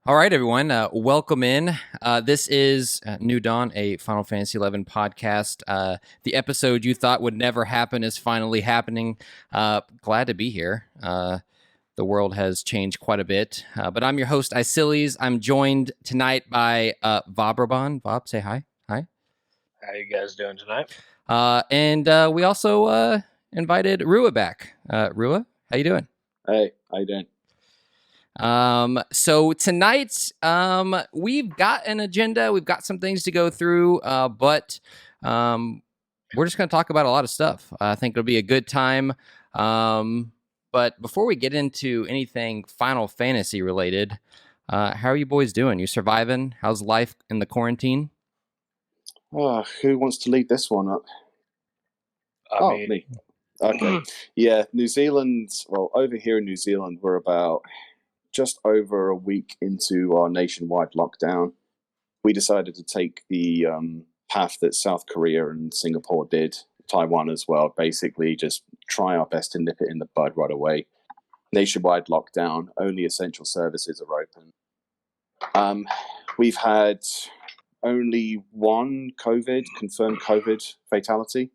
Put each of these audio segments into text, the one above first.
All right, everyone. Welcome in. This is New Dawn, a Final Fantasy XI podcast. The episode you thought would never happen is finally happening. Glad to be here. The world has changed quite a bit. But I'm your host, Icilies. I'm joined tonight by Bourbon. Bob, say hi. Hi. How you guys doing tonight? And we also invited Rua back. Rua, how you doing? Hey, how you doing? So tonight, we've got an agenda. We've got some things to go through, but we're just going to talk about a lot of stuff. I think it'll be a good time. But before we get into anything Final Fantasy related, how are you boys doing? You surviving? How's life in the quarantine? Oh, who wants to lead this one up? Me. Okay. Yeah, New Zealand. Well, over here in New Zealand, we're about just over a week into our nationwide lockdown. We decided to take the path that South Korea and Singapore did, Taiwan as well, basically just try our best to nip it in the bud right away. Nationwide lockdown, only essential services are open. We've had only one confirmed COVID fatality.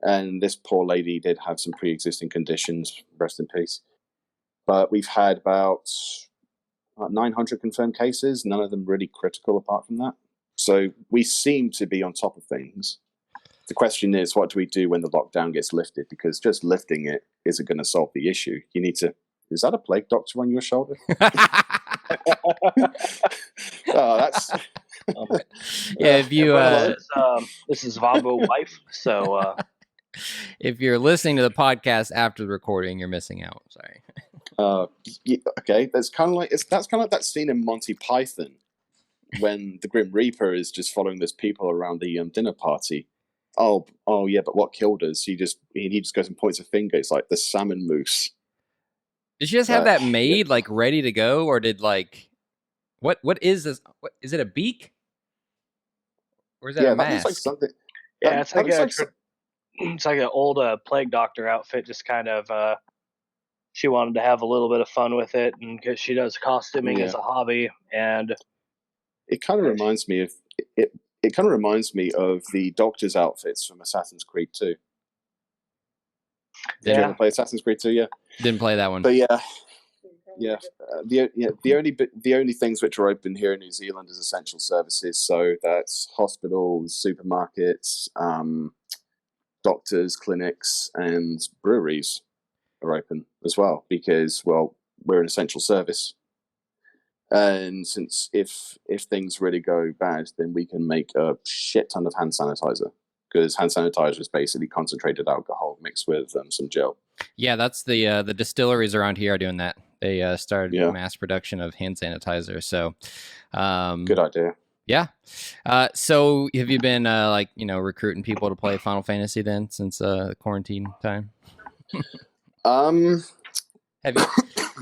And this poor lady did have some pre-existing conditions, rest in peace. But we've had about 900 confirmed cases, none of them really critical apart from that. So we seem to be on top of things. The question is, what do we do when the lockdown gets lifted? Because just lifting it isn't going to solve the issue. You need to... Is that a plague doctor on your shoulder? That's... Yeah, if you... This is Vavo's wife, so... If you're listening to the podcast after the recording, you're missing out. Sorry. Okay, that's kind of like that scene in Monty Python when the Grim Reaper is just following those people around the dinner party. Oh yeah, but what killed us? He just goes and points a finger. It's like the salmon mousse. Did you just have that made like ready to go, or did like what is this? What is it? A beak? Or is that a mask? That looks like something. Yeah, it's like an old plague doctor outfit. Just kind of. She wanted to have a little bit of fun with it, and because she does costuming as a hobby, and it kind of reminds me of it. It kind of reminds me of the Doctor's outfits from Assassin's Creed 2. Did you ever play Assassin's Creed 2? Yeah, didn't play that one. But the only things which are open here in New Zealand is essential services. So that's hospitals, supermarkets, doctors, clinics, and breweries are open as well, because we're an essential service, and since if things really go bad, then we can make a shit ton of hand sanitizer, because hand sanitizer is basically concentrated alcohol mixed with some gel. Yeah, that's the distilleries around here are doing that. They started mass production of hand sanitizer. So good idea. Yeah. So have you been recruiting people to play Final Fantasy then since quarantine time? Have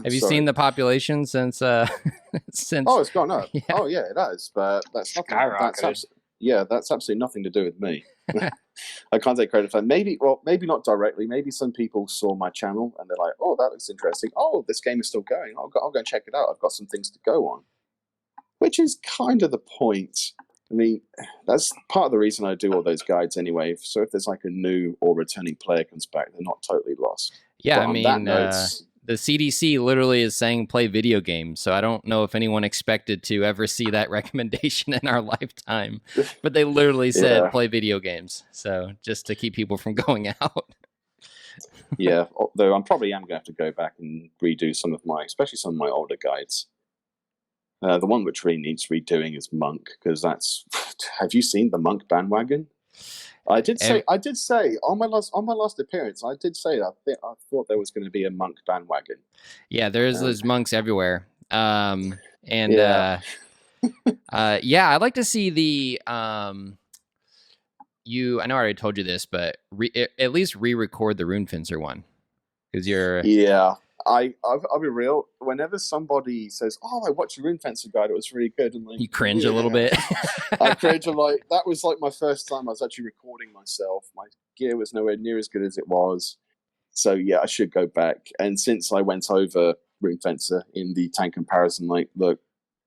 you seen the population since since? Oh, it's gone up. Yeah. Oh yeah, it has. But that's nothing. That's absolutely nothing to do with me. I can't take credit for that. Maybe not directly. Maybe some people saw my channel and they're like, "Oh, that looks interesting. Oh, this game is still going. I'll go and check it out. I've got some things to go on." Which is kind of the point. I mean, that's part of the reason I do all those guides anyway. So if there's like a new or returning player comes back, they're not totally lost. Yeah, I mean, the CDC literally is saying play video games. So I don't know if anyone expected to ever see that recommendation in our lifetime. But they literally said play video games. So just to keep people from going out. Yeah, though I probably am going to have to go back and redo especially some of my older guides. The one which really needs redoing is Monk, because that's... Have you seen the Monk bandwagon? I did say on my last appearance, I did say I thought there was going to be a Monk bandwagon. Yeah, there's monks everywhere. I'd like to see the I know I already told you this, but at least re-record the Runefencer one, because you're I'll be real. Whenever somebody says, "Oh, I watched your Runefencer guide, it was really good," and like, you cringe a little bit. I cringe. Like, that was like my first time I was actually recording myself. My gear was nowhere near as good as it was. So yeah, I should go back. And since I went over ring fencer in the tank comparison. Like, look,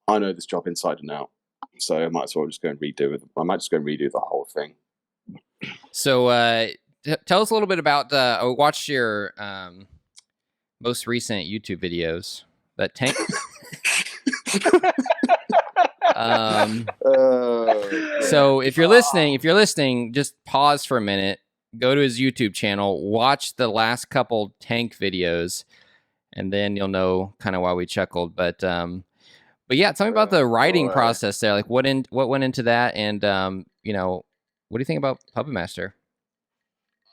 I know this job inside and out, so I might as well just go and redo it. I might just go and redo the whole thing. So, tell us a little bit about. I watched your most recent YouTube videos. That tank. So if you're listening, just pause for a minute, go to his YouTube channel, watch the last couple tank videos, and then you'll know kind of why we chuckled. But yeah, tell me about the writing process there. Like what went into that, and what do you think about Puppet Master?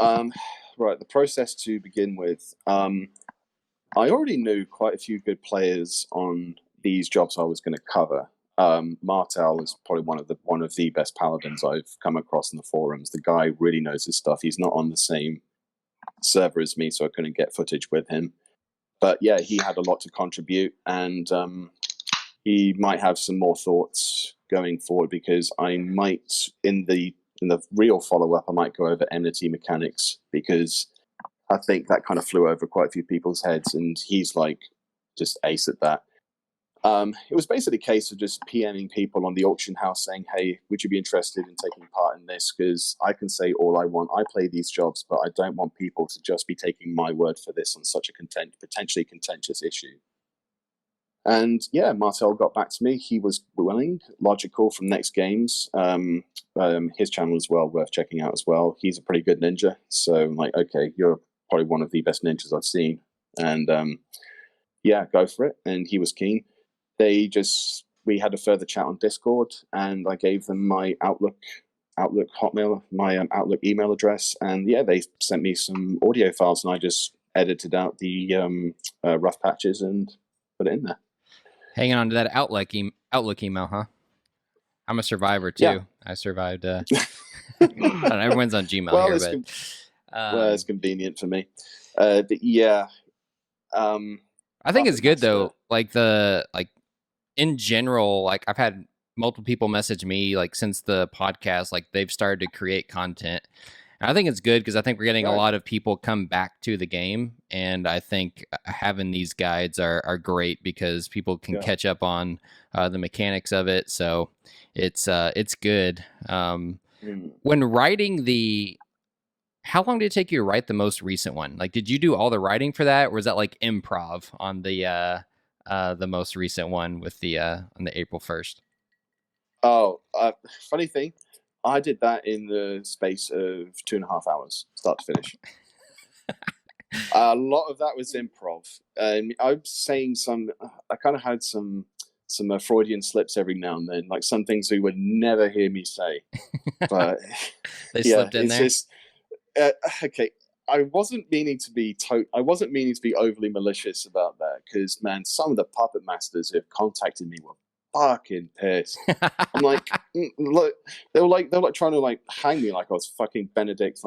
Right, the process to begin with. I already knew quite a few good players on these jobs I was going to cover. Martel is probably one of the best paladins I've come across in the forums. The guy really knows his stuff. He's not on the same server as me, so I couldn't get footage with him. But yeah, he had a lot to contribute, and he might have some more thoughts going forward, because I might, in the real follow-up, I might go over enmity mechanics, because I think that kind of flew over quite a few people's heads, and he's like just ace at that. It was basically a case of just PMing people on the auction house saying, hey, would you be interested in taking part in this? Because I can say all I want. I play these jobs, but I don't want people to just be taking my word for this on such a potentially contentious issue. And yeah, Martel got back to me. He was willing, logical from Next Games. His channel as well, worth checking out as well. He's a pretty good ninja. So I'm like, okay, you're probably one of the best ninjas I've seen. And yeah, go for it. And he was keen. We had a further chat on Discord, and I gave them my Outlook Hotmail, my Outlook email address. And yeah, they sent me some audio files, and I just edited out the rough patches and put it in there. Hanging on to that Outlook email, huh? I'm a survivor too. Yeah. I survived. I don't know, everyone's on Gmail well, here, but it's convenient for me. But yeah, I think it's good though. Like in general, like I've had multiple people message me like since the podcast, like they've started to create content. And I think it's good because I think we're getting a lot of people come back to the game, and I think having these guides are great because people can catch up on the mechanics of it. So it's good. When writing how long did it take you to write the most recent one? Like, did you do all the writing for that, or was that like improv on the most recent one with on the April 1st? Oh, funny thing, I did that in the space of 2.5 hours, start to finish. A lot of that was improv. I'm saying I kind of had some Freudian slips every now and then, like some things you would never hear me say. But they slipped in there. Just, okay. I wasn't meaning to be overly malicious about that, because man, some of the puppet masters who have contacted me were fucking pissed. I'm like, look, they were like trying to like hang me like I was fucking Benedict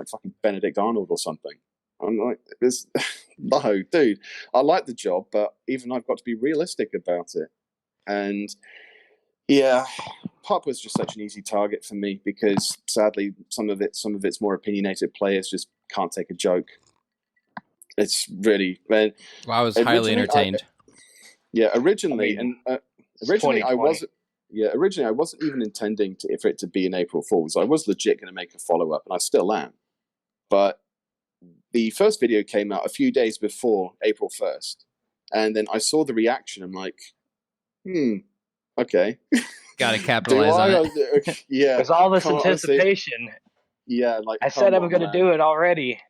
Arnold or something. I'm like, no, dude, I like the job, but even I've got to be realistic about it. And yeah, Pup was just such an easy target for me, because sadly some of its more opinionated players just can't take a joke. It's really, man. Well, I was highly entertained. Originally I wasn't even intending for it to be an April Fool's. I was legit going to make a follow-up, and I still am. But the first video came out a few days before April 1st, and then I saw the reaction. I'm like, okay. Gotta capitalize on it. Yeah. There's all this anticipation. Yeah, like I said I'm going to do it already.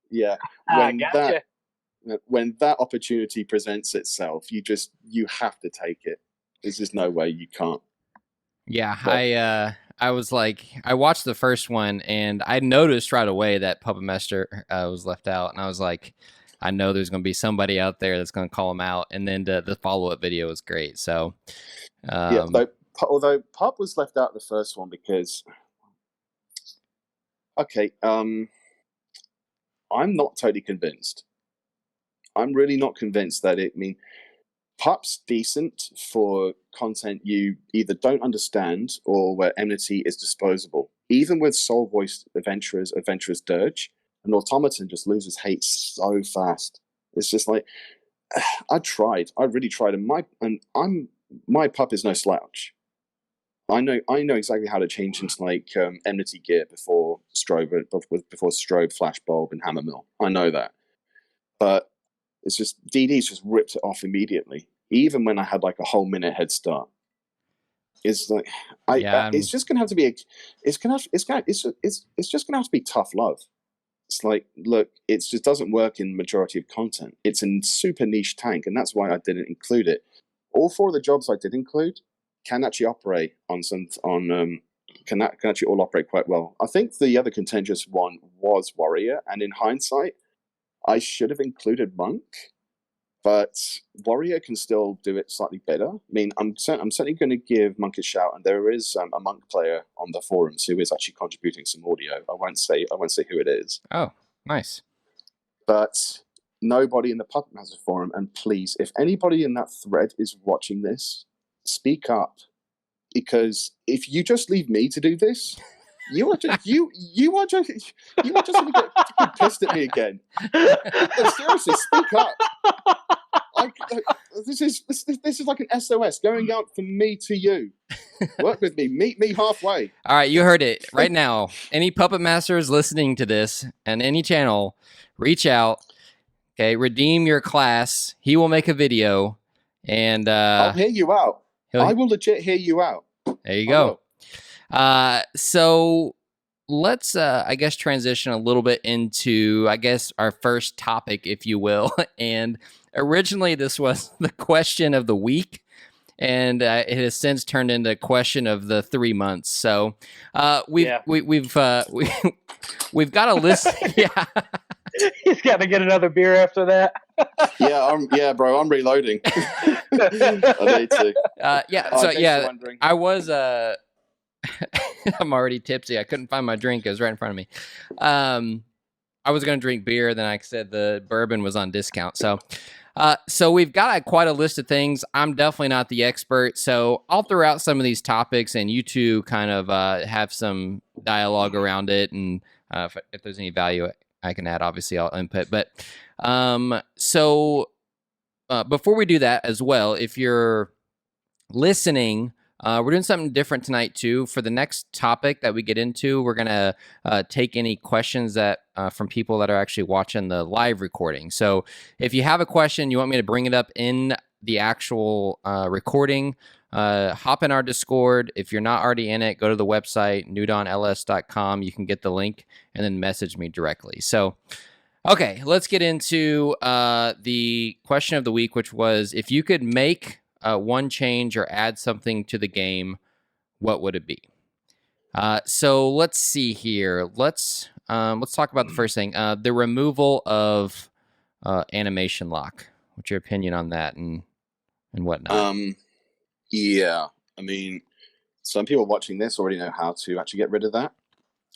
Yeah. Gotcha. When that opportunity presents itself, you have to take it. There's just no way you can't. Yeah, but I was like, I watched the first one, and I noticed right away that Puppet Master was left out, and I was like, I know there's going to be somebody out there that's going to call him out, and then the follow-up video was great. So although Pup was left out of the first one because, I'm not totally convinced. I'm really not convinced that Pup's decent for content you either don't understand or where enmity is disposable. Even with soul-voiced adventurer's dirge, an automaton just loses hate so fast. It's just like, I tried. I really tried, and my pup is no slouch. I know exactly how to change into like enmity gear before strobe, flash bulb, and hammer mill. I know that, but it's just DD's just ripped it off immediately. Even when I had like a whole minute head start, it's like it's just gonna have to be it's just gonna have to be tough love. It's like, look, it just doesn't work in majority of content. It's a super niche tank, and that's why I didn't include it. All 4 of the jobs I did include can actually operate can actually all operate quite well. I think the other contentious one was Warrior, and in hindsight, I should have included Monk, but Warrior can still do it slightly better. I mean, I'm certainly going to give Monk a shout, and there is a Monk player on the forums who is actually contributing some audio. I won't say who it is. Oh, nice. But nobody in the Puppet Master forum, and please, if anybody in that thread is watching this, speak up, because if you just leave me to do this, you are just going to get pissed at me again. No, seriously, speak up. This is like an SOS going out from me to you. Work with me. Meet me halfway. All right, you heard it right now. Any Puppet Masters listening to this and any channel, reach out. Okay, redeem your class. He will make a video, and I'll hear you out. I will legit hear you out. There you go. So let's, I guess, transition a little bit into, I guess, our first topic, if you will. And originally, this was the question of the week, and it has since turned into question of the 3 months. So we've got a list. Yeah. He's got to get another beer after that. Bro, I'm reloading. I need to. I was. I'm already tipsy. I couldn't find my drink. It was right in front of me. I was going to drink beer. Then I said the bourbon was on discount. So we've got quite a list of things. I'm definitely not the expert, so I'll throw out some of these topics, and you two kind of have some dialogue around it. And if there's any value I can add, obviously I'll input. But before we do that as well, if you're listening, we're doing something different tonight too. For the next topic that we get into, we're gonna take any questions that from people that are actually watching the live recording. So if you have a question, you want me to bring it up in the actual recording, hop in our Discord. If you're not already in it, go to the website, newdawnls.com. You can get the link and then message me directly. So, okay, let's get into the question of the week, which was, if you could make one change or add something to the game, what would it be? So let's see here. Let's talk about the first thing, the removal of animation lock. What's your opinion on that and whatnot? Yeah, I mean, some people watching this already know how to actually get rid of that.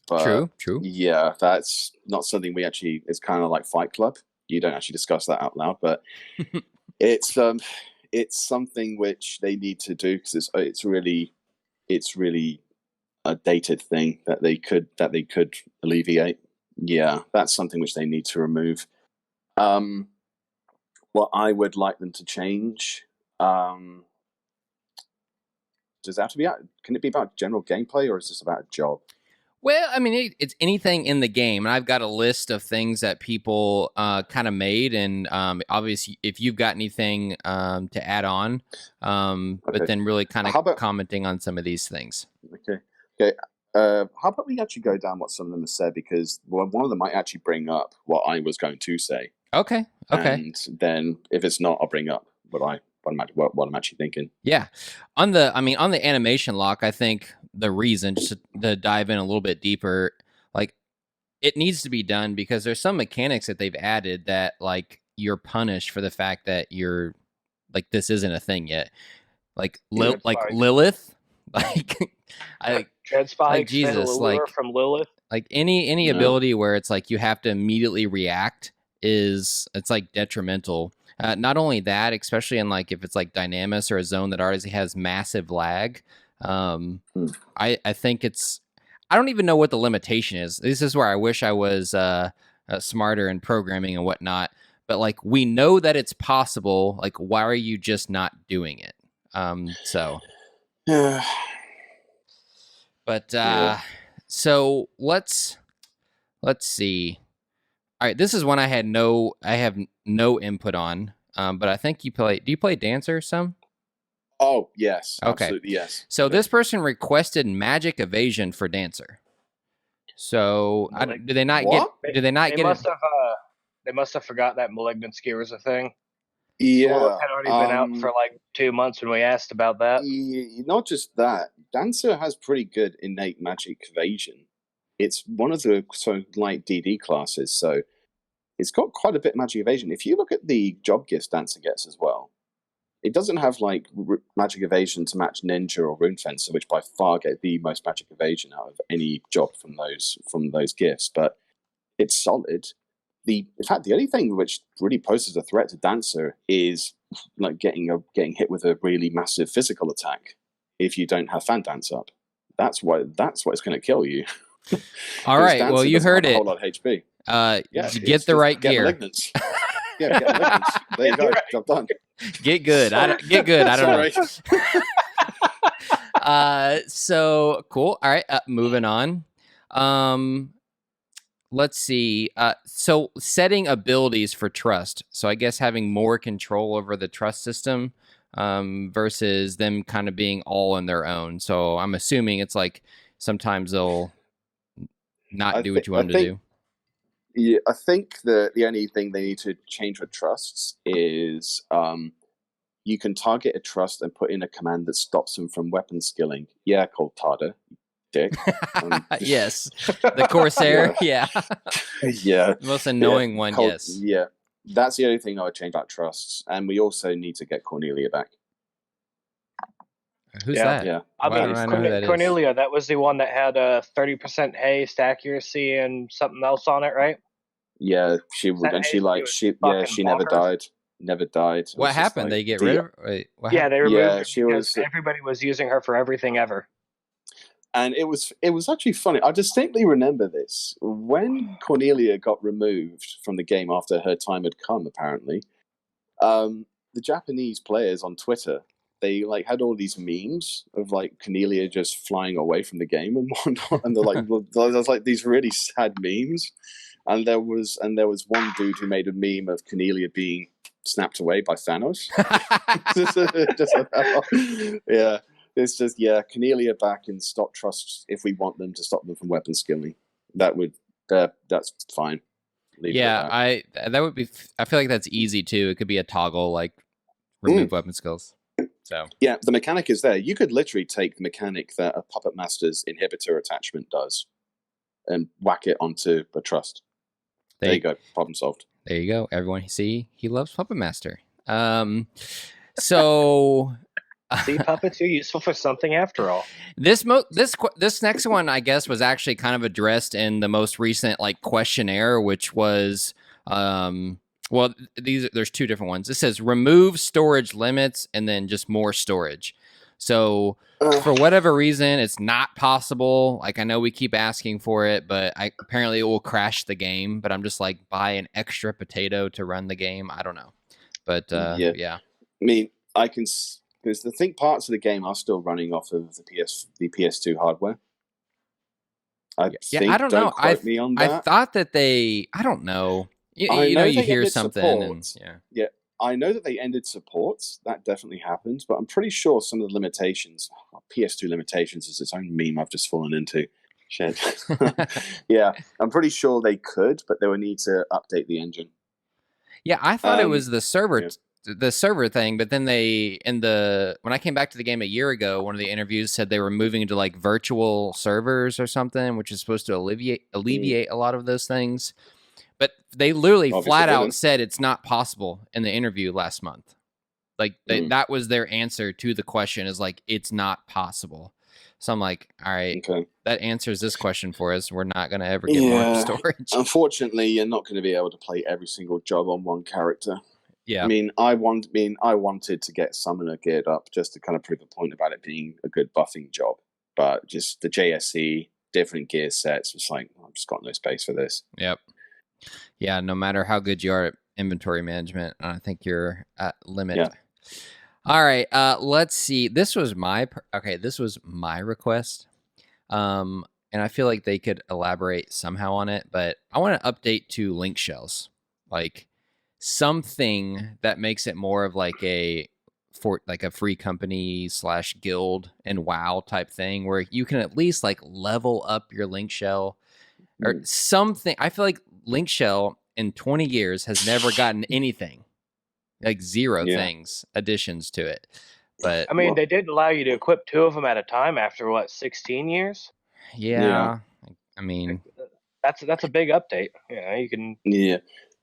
But True. Yeah, that's not something we actually. It's kind of like Fight Club. You don't actually discuss that out loud, but it's something which they need to do, because it's really a dated thing that they could alleviate. Yeah, that's something which they need to remove. What I would like them to change. Does that have to be? Can it be about general gameplay, or is this about a job? Well, I mean, it's anything in the game, and I've got a list of things that people kind of made, and obviously, if you've got anything to add on, okay. But then really kind of commenting on some of these things. Okay. How about we actually go down what some of them have said, because one of them might actually bring up what I was going to say. Okay. And then if it's not, I'll bring up what I'm actually thinking. Yeah. On the animation lock, I think the reason, just to dive in a little bit deeper, like, it needs to be done because there's some mechanics that they've added that, like, you're punished for the fact that you're, like, this isn't a thing yet. Like, Lilith, like, Dreadspike, Jesus, like from Lilith. Like any ability where it's like you have to immediately react it's like detrimental. Not only that, especially in like if it's like Dynamis or a zone that already has massive lag. I think I don't even know what the limitation is. This is where I wish I was smarter in programming and whatnot. but like we know that it's possible. Like, why are you just not doing it? So let's see. All right, this is one I have no input on. But I think do you play Dancer some? Oh, yes. Okay. Absolutely, yes. So this person requested magic evasion for Dancer. So did they not get it? They must have forgot that malignant skewer was a thing. Yeah. Dwarf had already been out for like 2 months when we asked about that. Not just that. Dancer has pretty good innate magic evasion. It's one of the light DD classes, so it's got quite a bit of magic evasion. If you look at the job gifts Dancer gets as well, it doesn't have like magic evasion to match Ninja or Rune Fencer, which by far get the most magic evasion out of any job from those gifts. But it's solid. In fact, the only thing which really poses a threat to Dancer is like getting hit with a really massive physical attack if you don't have Fan Dance up. That's what's going to kill you. All right. Well, you heard it. A whole lot of HP. Get the right gear. Malignance. Yeah, get malignance. There you go. Job done. Get good. I don't know. So cool. All right. Moving on. Let's see. So setting abilities for trust. So I guess having more control over the trust system versus them kind of being all on their own. So I'm assuming it's like sometimes they'll not do what you want them to do. Yeah, I think the only thing they need to change with trusts is you can target a trust and put in a command that stops them from weapon skilling. Yeah, called Tada. Dick. Yes. The Corsair, yeah. Yeah. The most annoying one, yes. Yeah. That's the only thing I would change about trusts. And we also need to get Cornelia back. Who's that? Yeah. I mean, Cornelia, that was the one that had a 30% haste accuracy and something else on it, right? Yeah, she never died. Never died. What happened? They get rid of her? Wait, they removed her because everybody was using her for everything ever. And it was actually funny. I distinctly remember this. When Cornelia got removed from the game after her time had come, apparently, the Japanese players on Twitter, they like had all these memes of like Cornelia just flying away from the game and whatnot. And they're like there's like these really sad memes. And there was one dude who made a meme of Cornelia being snapped away by Thanos. Yeah. It's just, Cornelia back and stop trusts if we want them to stop them from weapon skilling. That's fine. I feel like that's easy too. It could be a toggle, like remove weapon skills. So yeah, the mechanic is there. You could literally take the mechanic that a Puppet Master's inhibitor attachment does and whack it onto a trust. There you go. Problem solved. There you go. Everyone see he loves Puppet Master. So see, puppets are useful for something after all. This next one, I guess, was actually kind of addressed in the most recent like questionnaire, which was there's two different ones. It says remove storage limits and then just more storage. So for whatever reason, it's not possible. Like I know we keep asking for it, but apparently it will crash the game. But I'm just like, buy an extra potato to run the game. I don't know, but yeah. I mean, I can because the parts of the game are still running off of the PS2 hardware. I don't know. Quote me on that. I thought that I don't know. You hear something. Yeah. I know that they ended supports. That definitely happened, but I'm pretty sure some of the limitations, PS2 limitations, is its own meme I've just fallen into. Shit. Yeah, I'm pretty sure they could, but they would need to update the engine. Yeah, I thought it was the server, the server thing, but then when I came back to the game a year ago, one of the interviews said they were moving into like virtual servers or something, which is supposed to alleviate a lot of those things. But they literally flat out said it's not possible in the interview last month. Like that was their answer to the question is like, it's not possible. So I'm like, all right, that answers this question for us. We're not going to ever get more storage. Unfortunately, you're not going to be able to play every single job on one character. Yeah. I wanted to get Summoner geared up just to kind of prove a point about it being a good buffing job. But just the JSE, different gear sets, was like, I've just got no space for this. Yep. Yeah, no matter how good you are inventory management. I think you're at limit. Yeah. All right. Let's see. This was my request. And I feel like they could elaborate somehow on it, but I want to update to link shells, like something that makes it more of like a free company / guild and WoW type thing, where you can at least like level up your link shell or something. I feel like link shell in 20 years has never gotten anything, like zero things, additions to it. But I mean, they did allow you to equip 2 of them at a time after 16 years. Yeah. I mean, that's a big update. Yeah, you can. Yeah,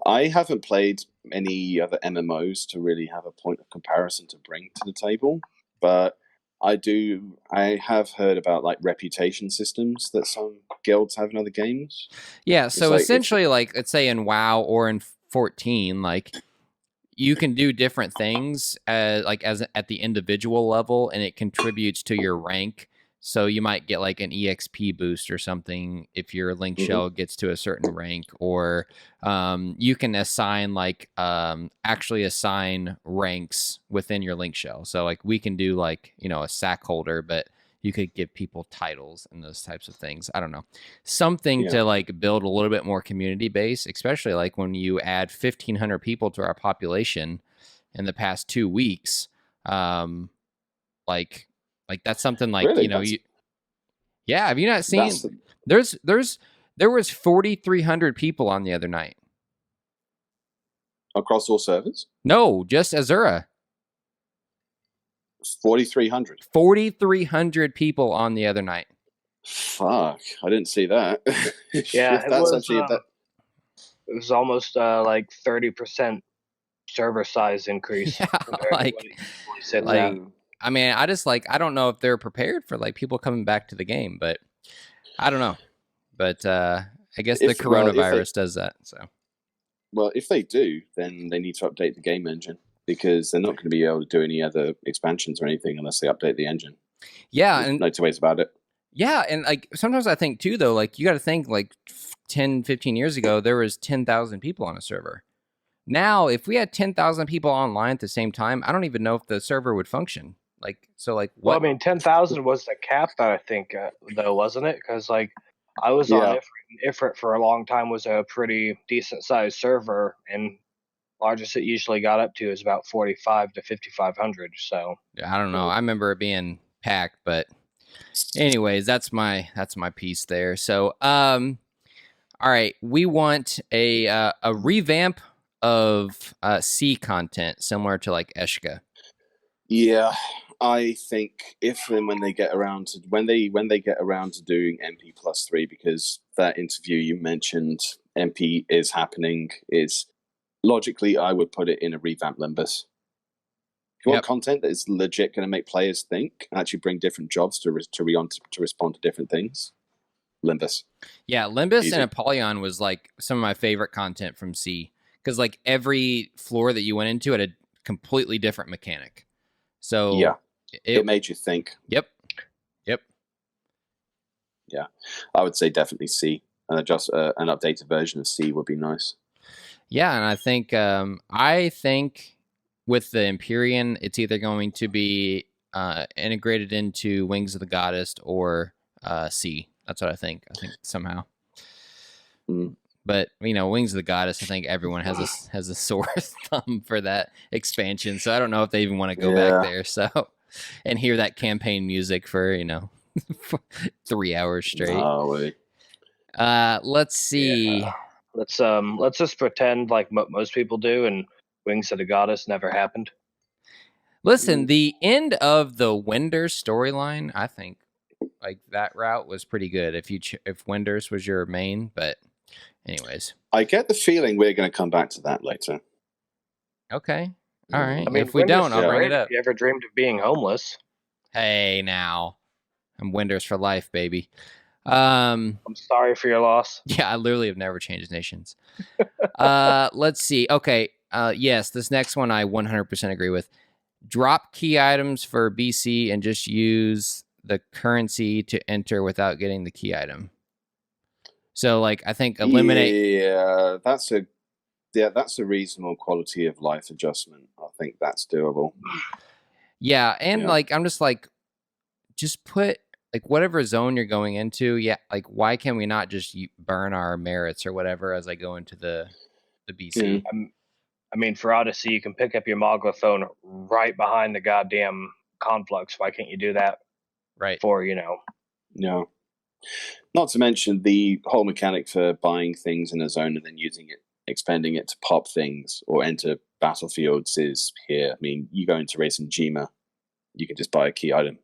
I haven't played any other MMOs to really have a point of comparison to bring to the table, but I have heard about like reputation systems that some guilds have in other games. Yeah, so essentially, like let's say in WoW or in 14, like you can do different things as at the individual level, and it contributes to your rank. So you might get like an EXP boost or something if your link shell gets to a certain rank, or you can assign actually assign ranks within your link shell. So like we can do like, a sack holder, but you could give people titles and those types of things. I don't know. Something to like build a little bit more community base, especially like when you add 1,500 people to our population in the past 2 weeks. Like that's something like, really? Yeah, have you not seen? There was 4,300 people on the other night. Across all servers? No, just Azura. 4,300. 4,300 people on the other night. Fuck, I didn't see that. Yeah, it was almost like 30% server size increase. Yeah, I mean, I don't know if they're prepared for like people coming back to the game, but I don't know. But I guess the coronavirus does that. So, well, if they do, then they need to update the game engine, because they're not going to be able to do any other expansions or anything unless they update the engine. Yeah, There's and no two ways about it. Yeah, and like sometimes I think too, though, like you got to think like 10, 15 years ago, there was 10,000 people on a server. Now, if we had 10,000 people online at the same time, I don't even know if the server would function. Like, so like what? Well, I mean, 10,000 was the cap, I think, though, wasn't it? Because like I was on Ifrit for a long time, was a pretty decent sized server, and largest it usually got up to is about 45 to 5,500. So I don't know. I remember it being packed, but anyways, that's my piece there. So, all right, we want a revamp of C content similar to like Ffxi. Yeah, I think if and when they get around to doing MP+3, because that interview you mentioned, MP is happening, is logically I would put it in a revamped Limbus. If you want content that is legit going to make players think and actually bring different jobs to respond to different things, Limbus. Yeah, Limbus and Apollyon was like some of my favorite content from C, because like every floor that you went into had a completely different mechanic. So yeah, it made you think. Yep. Yeah, I would say definitely C, and just an updated version of C would be nice. Yeah, and I think with the Empyrean, it's either going to be integrated into Wings of the Goddess or C. That's what I think. I think somehow. But Wings of the Goddess, I think everyone has a sore thumb for that expansion. So I don't know if they even want to go back there. So and hear that campaign music for 3 hours straight. Oh wait. Let's see. Yeah. Let's just pretend like most people do, and Wings of the Goddess never happened. Listen, the end of the Wenders storyline, I think, like that route was pretty good. If Wenders was your main, but anyways, I get the feeling we're going to come back to that later. Okay, all right. I mean, if we don't, I'll bring it up. You ever dreamed of being homeless? Hey, now I'm Wenders for life, baby. I'm sorry for your loss. Yeah, I literally have never changed nations. Let's see. Okay. Yes, this next one I 100% agree with. Drop key items for BC and just use the currency to enter without getting the key item. So, like, I think eliminate. Yeah, that's a Yeah, that's a reasonable quality of life adjustment. I think that's doable. Yeah, and I'm just just put whatever zone you're going into. Yeah, why can we not just burn our merits or whatever as I go into the BC? I mean, for Odyssey, you can pick up your Mogla phone right behind the goddamn conflux. Why can't you do that? Right. For Yeah. Not to mention the whole mechanic for buying things in a zone and then using it, expending it to pop things or enter battlefields is here. I mean, you go into Race and Jima, you can just buy a key item.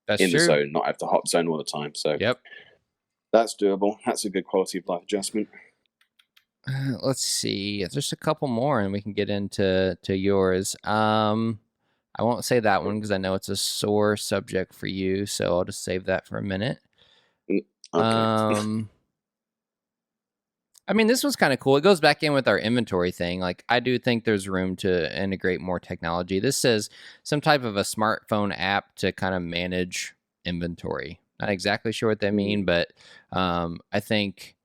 That's in true. the zone, not have to hop zone all the time. So yep, that's doable. That's a good quality of life adjustment. Let's see. There's a couple more, and we can get into yours. I won't say that one because I know it's a sore subject for you, so I'll just save that for a minute. Okay. I mean, this one's kind of cool. It goes back in with our inventory thing. I do think there's room to integrate more technology. This says some type of a smartphone app to kind of manage inventory. Not exactly sure what they mean, but I think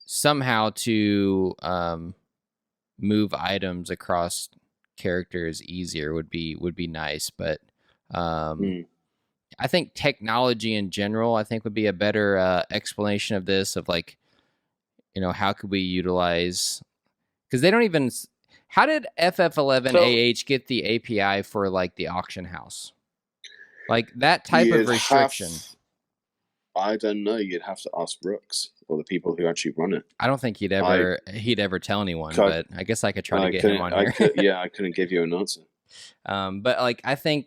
somehow to move items across characters easier would be nice. But I think technology in general, I think would be a better explanation of this. Of how could we utilize? Because they don't even. How did FF11AH get the API for the auction house? That type of restriction. I don't know. You'd have to ask Brooks or the people who actually run it. I don't think he'd ever tell anyone, but I guess I could try to get him on here. I couldn't give you an answer. But I think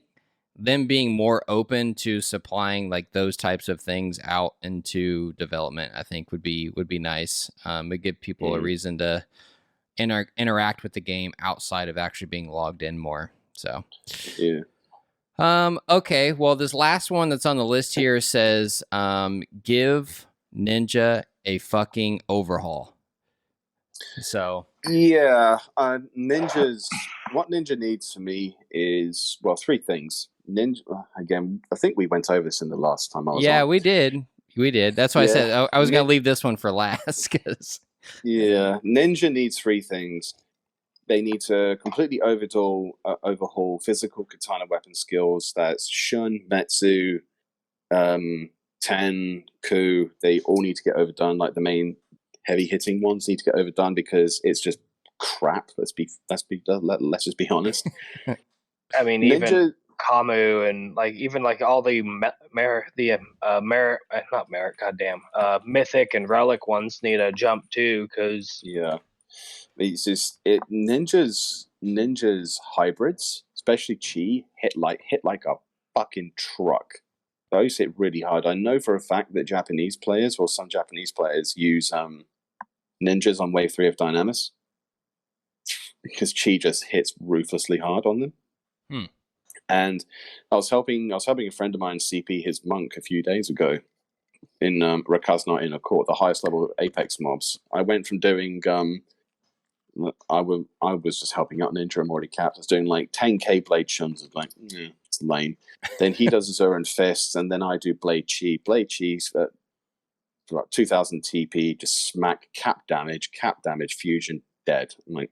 them being more open to supplying those types of things out into development, I think would be nice. It give people a reason to interact with the game outside of actually being logged in more. So yeah. Okay, well, this last one that's on the list here says, give Ninja a fucking overhaul. So yeah, what Ninja needs for me is three things. Ninja, again, I think we went over this in the last time I was on. We did. That's why I said I was going to leave this one for last. Ninja needs three things. They need to completely overhaul physical katana weapon skills. That's Shun, Metsu, Ten, Ku. They all need to get overdone. The main heavy hitting ones need to get overdone because it's just crap. Let's just be honest. I mean, Ninja, even Kamu and even all the mythic and relic ones need a jump too. Because it's just Ninja's hybrids, especially Chi, hit like a fucking truck. Those hit really hard. I know for a fact that Japanese players, or some Japanese players, use Ninjas on Wave 3 of Dynamis because Chi just hits ruthlessly hard on them. And I was helping a friend of mine CP his monk a few days ago in Rakazna Inner Court, the highest level of Apex mobs. I went from doing I was just helping out Ninja. I'm already capped. I was doing 10k blade shuns. It's lame. Then he does Azuran fists, and then I do blade chi. Blade chi's at 2000 TP, just smack cap damage, fusion, dead. I'm like,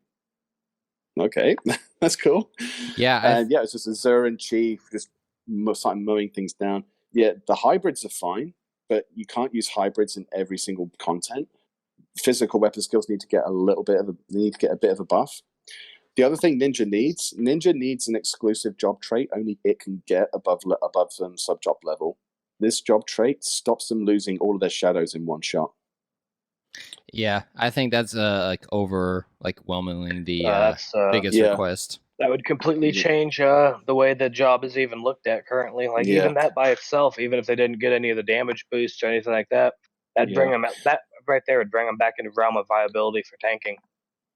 okay, that's cool. Yeah, and it's just Azuran chi, just start mowing things down. Yeah, the hybrids are fine, but you can't use hybrids in every single content. Physical weapon skills need to get a bit of a buff. The other thing Ninja needs an exclusive job trait only it can get above sub job level. This job trait stops them losing all of their shadows in one shot. Yeah, I think that's overwhelmingly the biggest request. That would completely change the way the job is even looked at currently. Even that by itself, even if they didn't get any of the damage boosts or anything like that, that'd bring them that right there would bring them back into realm of viability for tanking.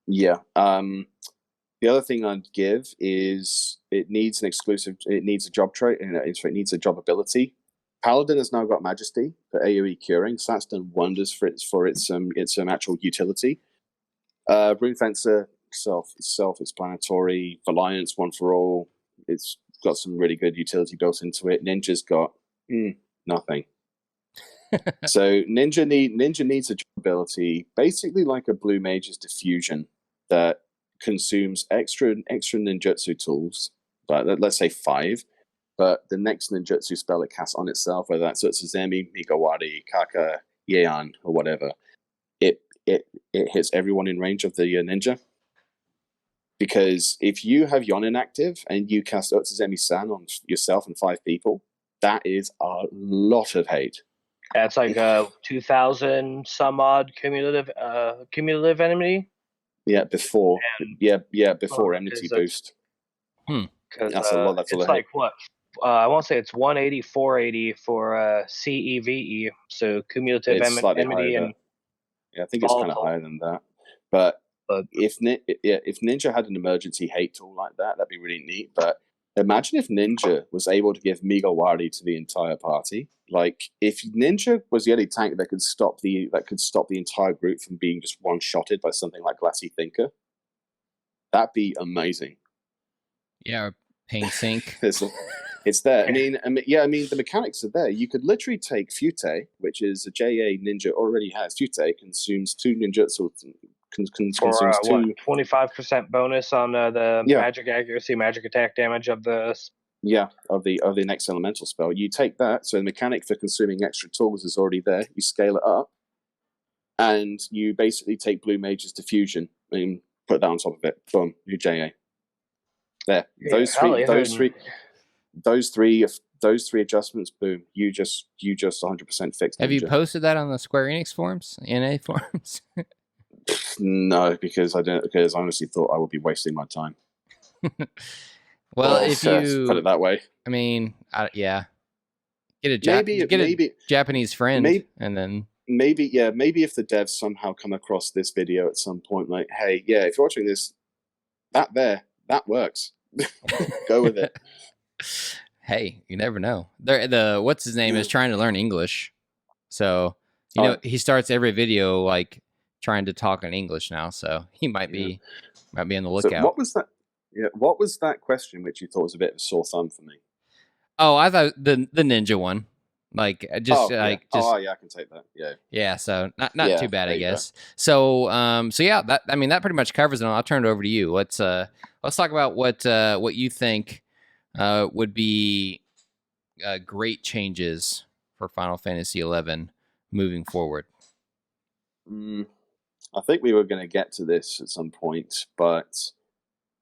Yeah. The other thing I'd give is it needs a job trait, and it needs a job ability. Paladin has now got Majesty for AoE curing, so that's done wonders for its actual utility. Rune Fencer, self-explanatory. Valiance, one for all. It's got some really good utility built into it. Ninja's got nothing. So ninja needs a ability, basically like a blue mage's diffusion, that consumes extra ninjutsu tools, but let's say 5. But the next ninjutsu spell it casts on itself, whether that's Utsuzemi, Migawari, Kaka, Yeon, or whatever, it hits everyone in range of the ninja. Because if you have Yonin active and you cast Utsuzemi-san on yourself and 5 people, that is a lot of hate. That's like 2,000 some odd cumulative enemy. Yeah, before enmity boost. That's a lot. It's like what? I won't say it's 180, 480 for CEVE. So cumulative enmity and I think it's kind of higher than that. But if Ninja had an emergency hate tool like that, that'd be really neat. But imagine if Ninja was able to give Migawari to the entire party. Like if Ninja was the only tank that could stop the entire group from being just one-shotted by something like Glassy Thinker, that'd be amazing. Yeah, Pain Sink. It's there. I mean, the mechanics are there. You could literally take Fute, which is a JA Ninja already has. Fute consumes 2 ninjutsu. Consumes 25% bonus on the magic accuracy, magic attack damage of the of the next elemental spell. You take that, so the mechanic for consuming extra tools is already there. You scale it up, and you basically take Blue Mage's diffusion and put that on top of it. Boom, new JA. There, those three adjustments. Boom, you just 100% fixed. Have you posted that on the Square Enix forums, NA forums? No, because I honestly thought I would be wasting my time. Well, if you put it that way, I mean, yeah, get a Japanese friend, and then maybe if the devs somehow come across this video at some point, like, hey, yeah, if you're watching this, that works. Go with it. Hey, you never know. The what's his name is trying to learn English, so he starts every video like trying to talk in English now, so he might be on the lookout. So what was that? Yeah, what was that question which you thought was a bit of a sore thumb for me? Oh, I thought the ninja one, like I can take that. Yeah. So not too bad, I guess. So yeah, that pretty much covers it. I'll turn it over to you. Let's talk about what you think would be great changes for Final Fantasy XI moving forward. I think we were going to get to this at some point, but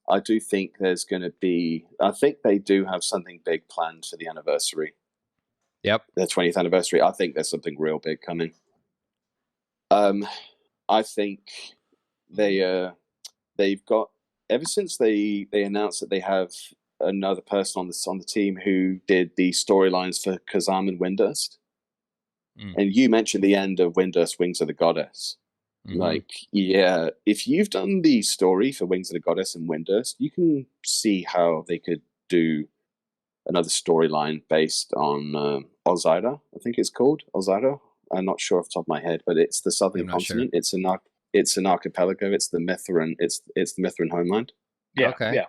I do think there's going to be. I think they do have something big planned for the anniversary. Yep, their 20th anniversary. I think there's something real big coming. I think they've got, ever since they announced that they have another person on the team who did the storylines for Kazam and Windurst. And you mentioned the end of Windurst Wings of the Goddess. Like, yeah, if you've done the story for Wings of the Goddess and Windurst, you can see how they could do another storyline based on Ozira, I think it's called Ozira. I'm not sure off the top of my head, but it's the southern continent. Sure. It's an archipelago. It's the Mithrin. It's the Mithrin homeland. Yeah. Okay. Yeah.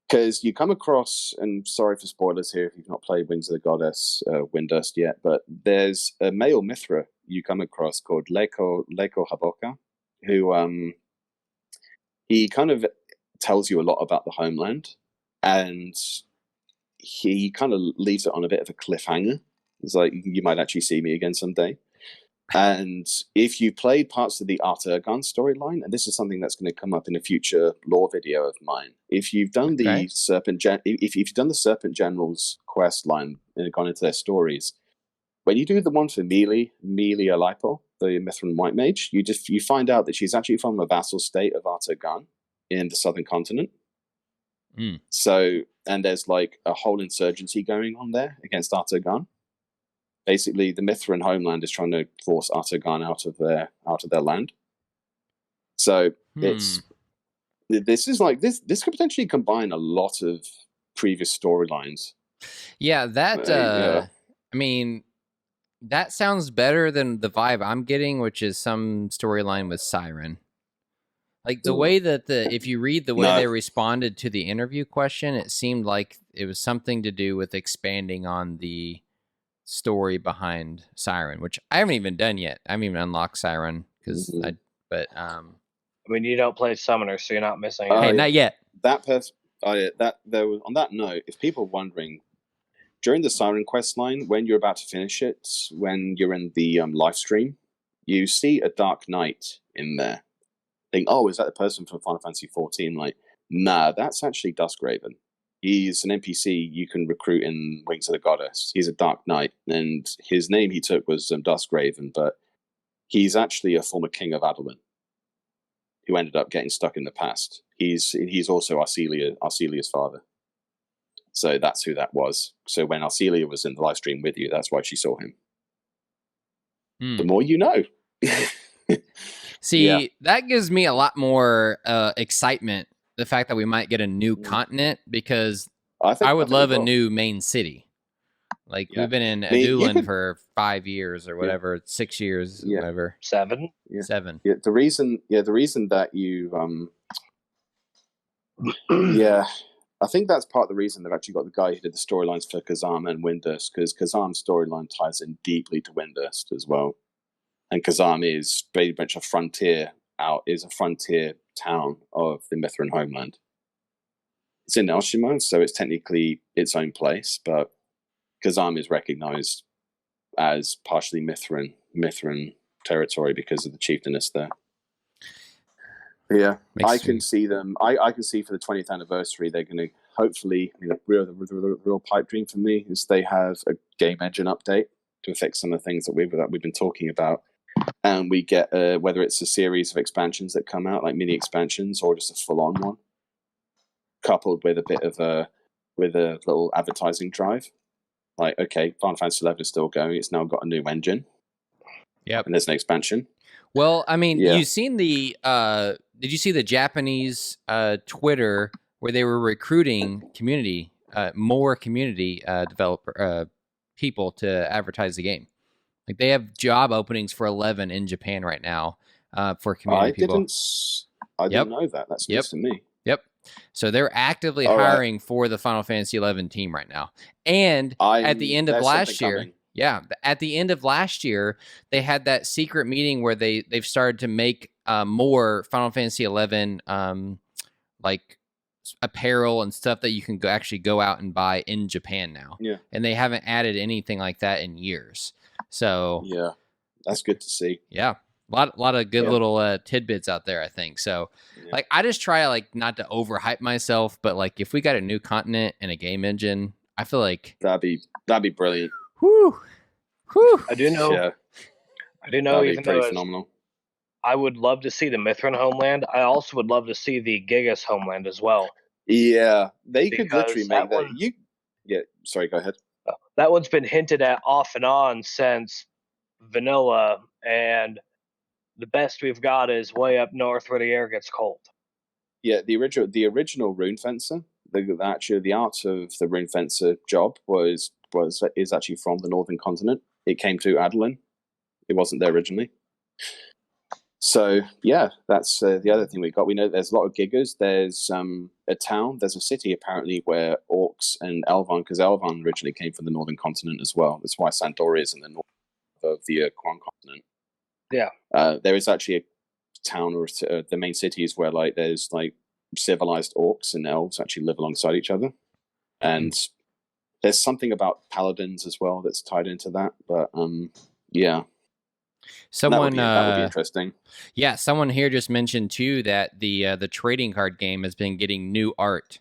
Because you come across, and sorry for spoilers here if you've not played Wings of the Goddess Windurst yet, but there's a male Mithra you come across called Leiko Haboka, who he kind of tells you a lot about the homeland, and he kind of leaves it on a bit of a cliffhanger. It's like, you might actually see me again someday. And if you played parts of the Artergon storyline, and this is something that's going to come up in a future lore video of mine, if you've done the if you've done the Serpent General's quest line and gone into their stories, when you do the one for Melia Lipo, the Mithrin White Mage, you find out that she's actually from a vassal state of Artergon in the southern continent. So, and there's like a whole insurgency going on there against Artergon. Basically, the Mithrin homeland is trying to force Artergon out of their land. So this could potentially combine a lot of previous storylines. Yeah, that I mean, that sounds better than the vibe I'm getting, which is some storyline with Siren. Like the way that if you read the way they responded to the interview question, it seemed like it was something to do with expanding on the story behind Siren, which I haven't even done yet. I haven't even unlocked Siren because I mean, you don't play Summoner, so you're not missing hey, anything. not yet. That person. On that note, if people are wondering, during the Siren quest line, when you're about to finish it, when you're in the live stream, you see a Dark Knight in there. Think, oh, is that the person from Final Fantasy 14? Like, nah, that's actually Duskraven. He's an NPC you can recruit in Wings of the Goddess. He's a Dark Knight, and his name he took was Duskraven, but he's actually a former king of Adoulin, who ended up getting stuck in the past. He's also Arcelia's father. So that's who that was. So when Arcelia was in the live stream with you, that's why she saw him. The more you know. See, that gives me a lot more excitement, the fact that we might get a new continent, because I would love a new main city. Like, we've been in Adoulin for 5 years or whatever, 6 years, whatever. 7? Yeah. 7. Yeah, the reason that you I think that's part of the reason they've actually got the guy who did the storylines for Kazam and Windurst, because Kazam's storyline ties in deeply to Windurst as well. And Kazam is very much a frontier town of the Mithrin homeland. It's in Elshima, so it's technically its own place, but Kazam is recognized as partially Mithrin territory because of the chieftainess there. Yeah, I can see them. I can see for the 20th anniversary, they're going to hopefully. The real pipe dream for me is they have a game engine update to fix some of the things that we've been talking about, and we get whether it's a series of expansions that come out, like mini expansions, or just a full-on one, coupled with a bit of a little advertising drive. Like, okay, Final Fantasy 11 is still going. It's now got a new engine. Yep, and there's an expansion. Well, I mean, you've seen the. Did you see the Japanese Twitter where they were recruiting more community developer people to advertise the game? Like, they have job openings for 11 in Japan right now for community people. I didn't know that. That's news to me. Yep. So they're actively hiring for the Final Fantasy 11 team right now. And at the end of last year. Yeah, at the end of last year, they had that secret meeting where they've started to make more Final Fantasy 11 like apparel and stuff that you can actually go out and buy in Japan now. Yeah, and they haven't added anything like that in years. So yeah, that's good to see. Yeah, a lot of good little tidbits out there, I think. So, like, I just try like not to overhype myself, but like if we got a new continent and a game engine, I feel like that'd be brilliant. Whew. I do know. Yeah. I do know. Even though phenomenal. I would love to see the Mithrin homeland, I also would love to see the Gigas homeland as well. Yeah, they could literally make that. Sorry, go ahead. That one's been hinted at off and on since vanilla, and the best we've got is way up north where the air gets cold. Yeah, the original Rune Fencer. The art of the Rune Fencer job is actually from the Northern Continent. It came to Adoulin. It wasn't there originally. So yeah, that's the other thing we got. We know there's a lot of gigas. There's a town. There's a city apparently where orcs and Elvan, because Elvan originally came from the Northern Continent as well. That's why Sandora is in the north of the Quan continent. Yeah. There is actually a town or the main cities where like there's like civilized orcs and elves actually live alongside each other, and there's something about paladins as well that's tied into that. But yeah, someone that would be interesting. Yeah, someone here just mentioned too that the trading card game has been getting new art,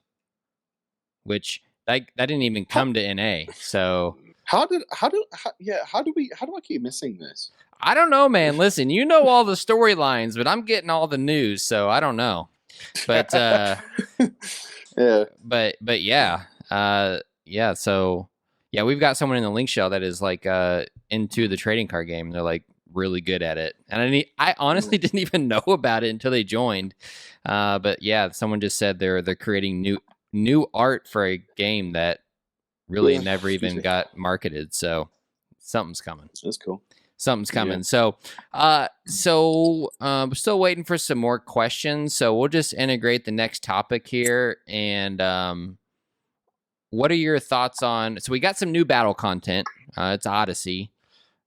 which that didn't even come to NA. So how do I keep missing this? I don't know, man. Listen, you know all the storylines, but I'm getting all the news, so I don't know. But yeah, but yeah, yeah. So yeah, we've got someone in the link shell that is like into the trading card game. They're like really good at it, and I honestly didn't even know about it until they joined. But yeah, someone just said they're creating new art for a game that really never even got marketed. So something's coming. That's cool. Something's coming. Yeah. So we're still waiting for some more questions. So we'll just integrate the next topic here. And what are your thoughts on? So we got some new battle content. It's Odyssey.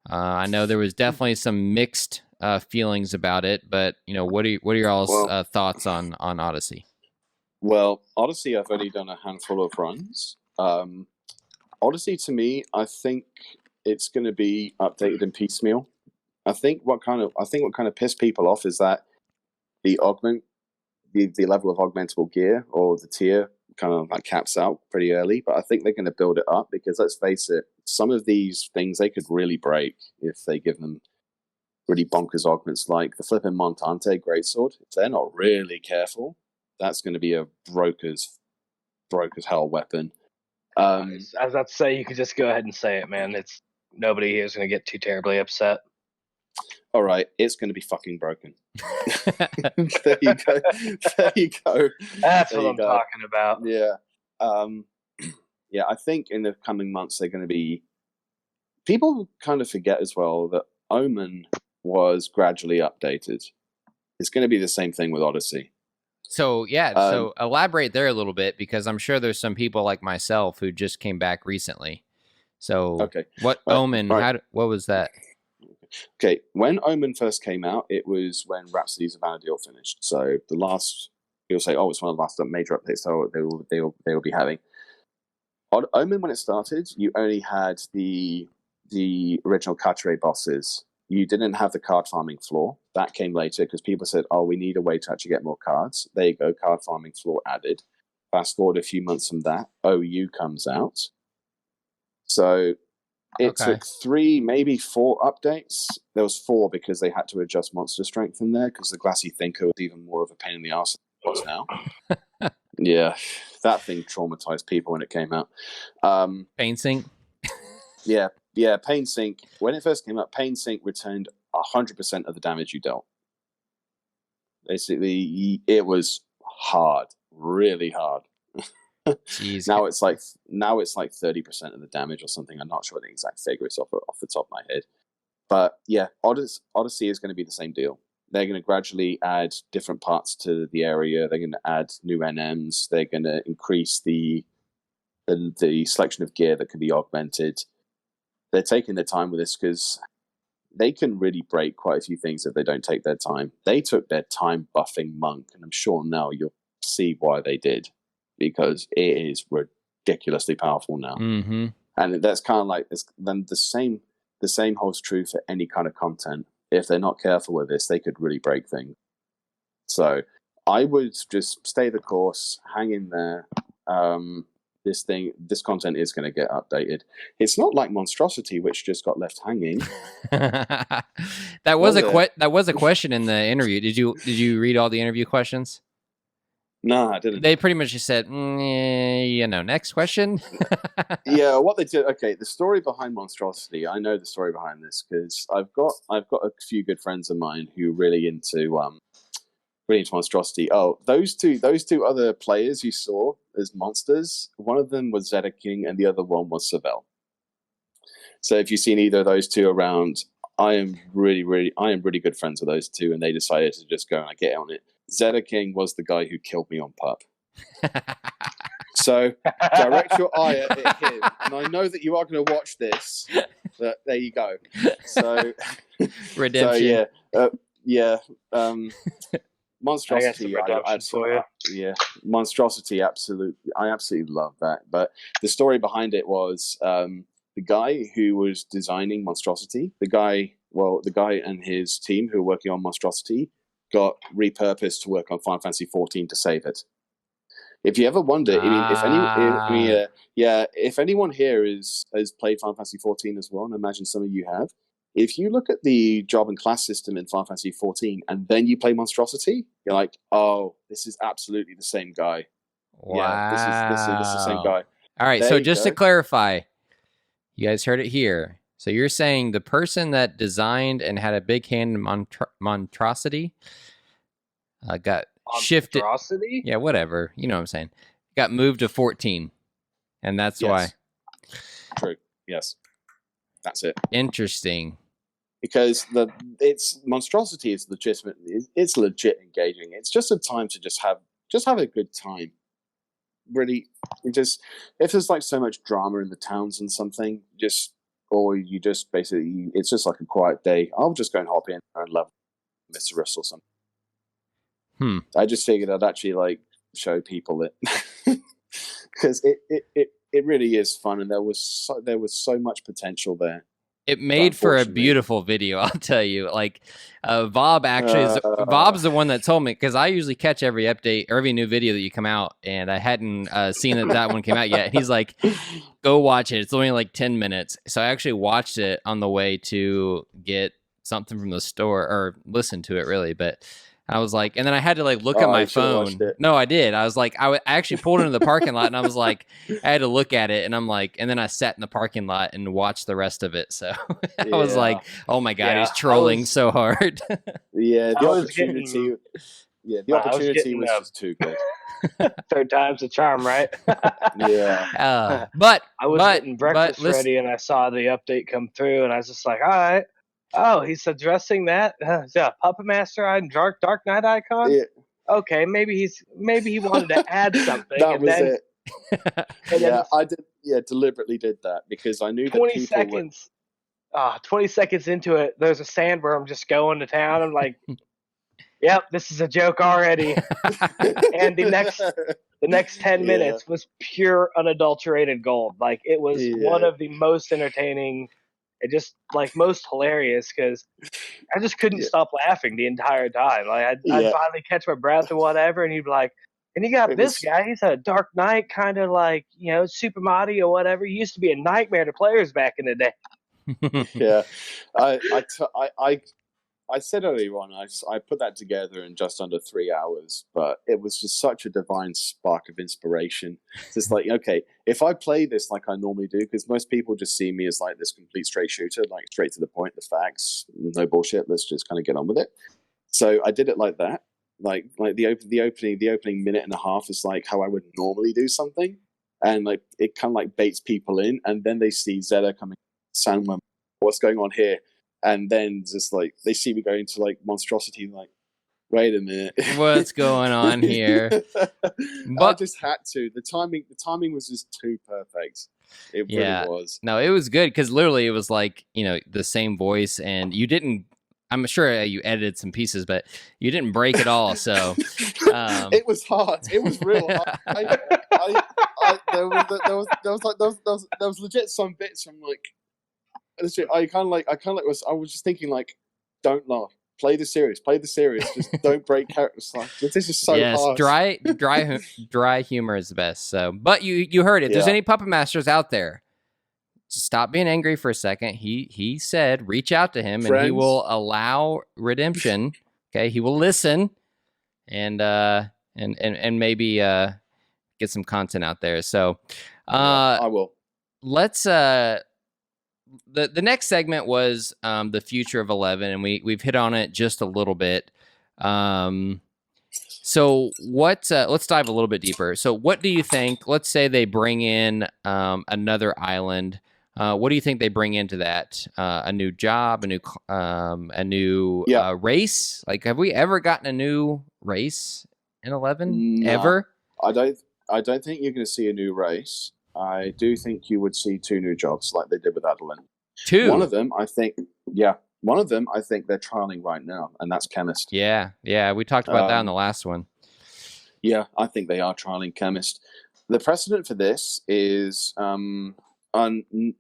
I know there was definitely some mixed feelings about it, but what are your all's thoughts on Odyssey? Well, Odyssey, I've only done a handful of runs. Odyssey, to me, I think it's going to be updated in piecemeal. I think what kind of pissed people off is that the level of augmentable gear or the tier kind of like caps out pretty early. But I think they're going to build it up because let's face it, some of these things they could really break if they give them really bonkers augments, like the flipping Montante Greatsword. If they're not really careful, that's going to be a broke as hell weapon. I was about to say, you could just go ahead and say it, man. It's nobody here is going to get too terribly upset. All right, it's going to be fucking broken. There you go. There you go. That's what I'm talking about. Yeah. Yeah, I think in the coming months they're going to be... People kind of forget as well that Omen was gradually updated. It's going to be the same thing with Odyssey. So, so elaborate there a little bit, because I'm sure there's some people like myself who just came back recently. So, okay. What Omen, what was that? Okay, when Omen first came out, it was when Rhapsodies of Vana'diel finished. So the last, you'll say, it's one of the last major updates they will be having. On Omen, when it started, you only had the original Katere bosses. You didn't have the card farming floor. That came later because people said, we need a way to actually get more cards. There you go, card farming floor added. Fast forward a few months from that, OU comes out. So it took 3, maybe 4 updates. There was 4 because they had to adjust monster strength in there because the Glassy Thinker was even more of a pain in the arse than it was now. Yeah, that thing traumatized people when it came out. Pain Sink? Yeah, Pain Sink. When it first came out, Pain Sink returned 100% of the damage you dealt. Basically, it was hard, really hard. Jeez. Now it's like 30% of the damage or something. I'm not sure the exact figure. It's off the top of my head. But yeah, Odyssey is going to be the same deal. They're going to gradually add different parts to the area. They're going to add new NMs. They're going to increase the selection of gear that can be augmented. They're taking their time with this because they can really break quite a few things if they don't take their time. They took their time buffing Monk, and I'm sure now you'll see why they did, because it is ridiculously powerful now. Mm-hmm. And that's kind of like this. Then the same holds true for any kind of content. If they're not careful with this, they could really break things. So I would just stay the course, hang in there. This content is going to get updated. It's not like Monstrosity, which just got left hanging. That was a question in the interview. Did you read all the interview questions? No, I didn't. They pretty much just said, next question. Yeah, what they did. Okay, the story behind Monstrosity. I know the story behind this because I've got a few good friends of mine who are really into Monstrosity. Oh, those two other players you saw as monsters, one of them was Zeta King and the other one was Savell. So if you've seen either of those two around, I am really good friends with those two, and they decided to just go and get on it. Zeta King was the guy who killed me on Pup. So direct your eye at him, and I know that you are going to watch this. But there you go. So redemption. So yeah. Monstrosity, Monstrosity, absolutely. I absolutely love that. But the story behind it was the guy who was designing Monstrosity, the guy and his team who were working on Monstrosity got repurposed to work on Final Fantasy 14 to save it. If you ever wonder, if anyone here has played Final Fantasy 14 as well, and I imagine some of you have, if you look at the job and class system in Final Fantasy 14 and then you play Monstrosity, you're like, oh, this is absolutely the same guy. Wow. Yeah, this is the same guy. All right, so just to clarify, you guys heard it here. So you're saying the person that designed and had a big hand in Monstrosity got shifted. Monstrosity? Yeah, whatever. You know what I'm saying. Got moved to 14, and that's why. True. Yes. That's it. Interesting. Because Monstrosity is legitimate. It's legit engaging. It's just a time to just have a good time. Really, if there's like so much drama in the towns and something, or you just basically, it's just like a quiet day. I'll just go and hop in and level Mr. Russell or something. I just figured I'd actually like show people it because it really is fun, and there was so much potential there. It made for a beautiful video, I'll tell you. Like, Bob actually Bob's the one that told me, because I usually catch every update or every new video that you come out, and I hadn't seen that one came out yet. And he's like, go watch it. It's only like 10 minutes. So I actually watched it on the way to get something from the store, or listen to it really, but I was like, and then I had to like look at my phone. No, I did. I was like, I actually pulled into the parking lot, and I was like, I had to look at it, and I'm like, and then I sat in the parking lot and watched the rest of it. So I was like, oh my God, he's trolling so hard. The opportunity was just too good. Third time's a charm, right? But I was getting breakfast ready, and I saw the update come through, and I was just like, all right. Oh, he's addressing that. Puppet Master and Dark Knight icon. Yeah. Okay, maybe he wanted to add something. That was it. I did. Yeah, deliberately did that because I knew 20 seconds. 20 seconds into it, there's a sandworm just going to town. I'm like, yep, this is a joke already. And the next 10 minutes was pure unadulterated gold. Like, it was one of the most entertaining. It just like most hilarious because I just couldn't stop laughing the entire time. Like I'd finally catch my breath or whatever, and he'd be like, "And you got this guy. He's a Dark Knight, kind of like Super Mario or whatever. He used to be a nightmare to players back in the day." Yeah, I said earlier on, I put that together in just under 3 hours, but it was just such a divine spark of inspiration. Just like, okay, if I play this like I normally do, because most people just see me as like this complete straight shooter, like straight to the point, the facts, no bullshit, let's just kind of get on with it. So I did it like that. Like the opening minute and a half is like how I would normally do something, and like it kind of like baits people in, and then they see Zeta coming, Sandman, what's going on here? And then just like they see me go into like Monstrosity, like, wait a minute, what's going on here? But I just had to. The timing was just too perfect. It really was. No, it was good because literally it was like the same voice, and you didn't. I'm sure you edited some pieces, but you didn't break it all. So it was hard. It was real hard. There was legit some bits from like. I was just thinking like, don't laugh. Play the serious. Just don't break characters. Like, this is so hard. Dry humor is the best. So, but you heard it. If there's any Puppet Masters out there, just stop being angry for a second. He said, reach out to him, and he will allow redemption. Okay, he will listen, and maybe get some content out there. So, I will. Let's The next segment was the future of 11, and we've hit on it just a little bit. So what? Let's dive a little bit deeper. So what do you think? Let's say they bring in another island. What do you think they bring into that? A new job, a new race? Like, have we ever gotten a new race in 11? No, ever? I don't think you're going to see a new race. I do think you would see 2 new jobs like they did with Adeline. 2? One of them, I think they're trialing right now, and that's Chemist. Yeah, we talked about that in the last one. Yeah, I think they are trialing Chemist. The precedent for this is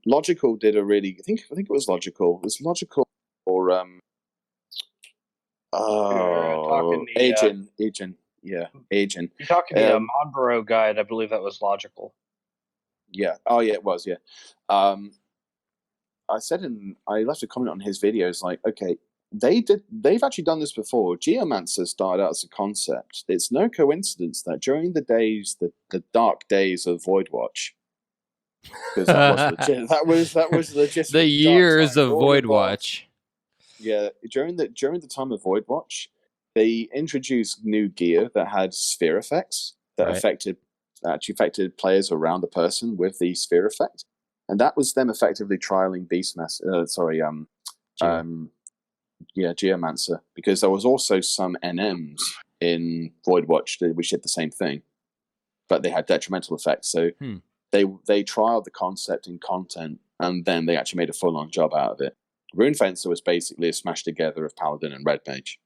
Logical did a really, I think it was Logical. It was Logical or Agent. Yeah, Agent. You're talking to the Monborough guide, I believe that was Logical. Yeah. Oh, yeah, it was. Yeah. I left a comment on his videos like, okay, they've actually done this before. Geomancer started out as a concept. It's no coincidence that during the dark days of Voidwatch, because that was legit. The years of Voidwatch. Yeah, during the time of Voidwatch, they introduced new gear that had sphere effects that affected players around the person with the sphere effect, and that was them effectively trialing Geomancer, because there was also some NMs in Voidwatch which did the same thing, but they had detrimental effects. So they trialed the concept in content and then they actually made a full-on job out of it. Rune Fencer was basically a smash together of Paladin and Red Mage.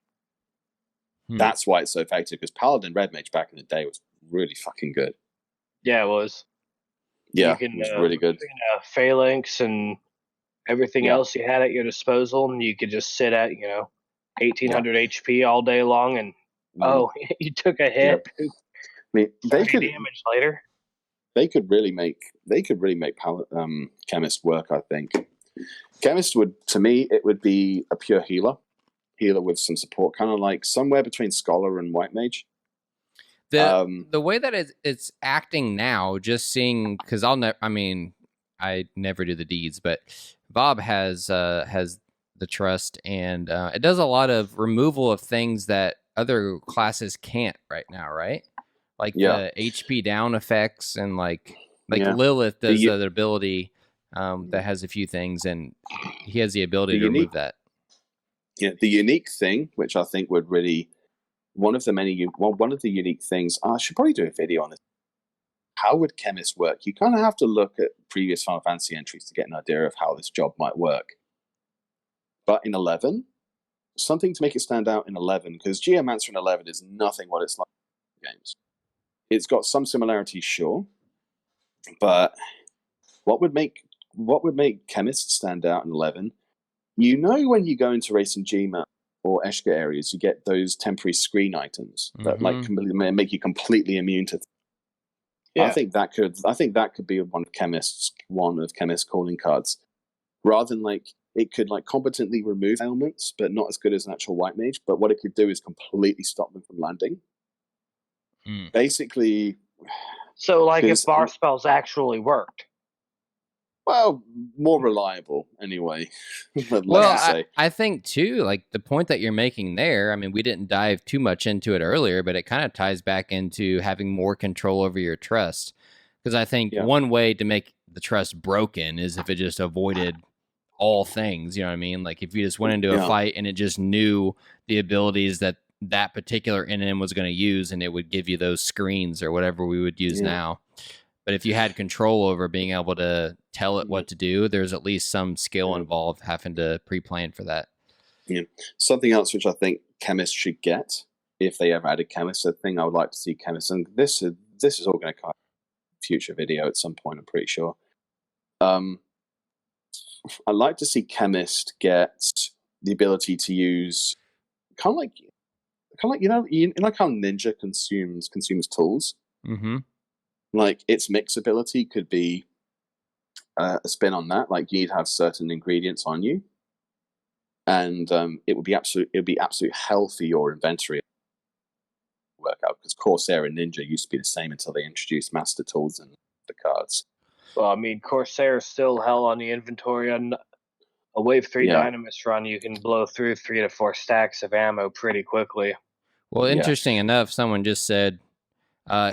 That's why it's so effective, because Paladin Red Mage back in the day was really fucking good. Yeah, it was. Yeah, it was really good. Phalanx and everything else you had at your disposal, and you could just sit at 1800 HP all day long, and you took a hit. I mean, they could damage later. They could really make Chemist work. I think Chemist would, to me, it would be a pure healer with some support, kind of like somewhere between Scholar and White Mage. The way that it's acting now, just seeing, because I never do the deeds, but Bob has the trust, and it does a lot of removal of things that other classes can't right now, right? Like the HP down effects, and like Lilith does the ability that has a few things, and he has the ability to remove that. Yeah, the unique thing, which I think would really one of the unique things. I should probably do a video on this. How would Chemist work? You kind of have to look at previous Final Fantasy entries to get an idea of how this job might work. But in 11, something to make it stand out in 11, because Geomancer in 11 is nothing what it's like in games. It's got some similarities, sure, but what would make Chemist stand out in 11? When you go into Race and Gma or Eshka areas, you get those temporary screen items that make you completely immune to. Yeah. I think that could be one of Chemist's calling cards, rather than it could competently remove ailments, but not as good as an actual White Mage. But what it could do is completely stop them from landing. Basically, so if bar spells actually worked. Well, more reliable anyway. I think too, the point that you're making there, I mean, we didn't dive too much into it earlier, but it kind of ties back into having more control over your trust. Because I think one way to make the trust broken is if it just avoided all things, you know what I mean? Like if you just went into a fight and it just knew the abilities that particular NM was going to use, and it would give you those screens or whatever we would use now. But if you had control over being able to tell it what to do, there's at least some skill involved having to pre-plan for that. Yeah. Something else which I think Chemist should get, if they ever added Chemist, a thing I would like to see Chemist, and this is all going to come in a future video at some point, I'm pretty sure. I'd like to see Chemist get the ability to use kind of like how Ninja consumes tools. Mm-hmm. Like its mix ability could be a spin on that. Like you need to have certain ingredients on you, and it would be absolute hell for your inventory workout, because Corsair and Ninja used to be the same until they introduced Master Tools and the cards. Well, I mean, Corsair is still hell on the inventory. On a Wave 3 Dynamis run, you can blow through 3 to 4 stacks of ammo pretty quickly. Well, interesting enough, someone just said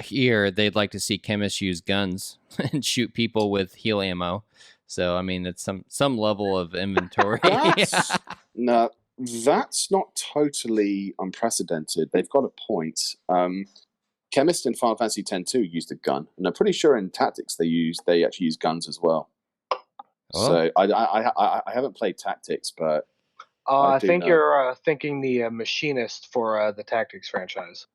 here they'd like to see Chemists use guns and shoot people with heal ammo. So, I mean, it's some level of inventory. No, that's not totally unprecedented. They've got a point. Chemist in Final Fantasy X-2 used a gun, and I'm pretty sure in Tactics they actually use guns as well. Oh. So I haven't played Tactics, but I think you're thinking the Machinist for the Tactics franchise.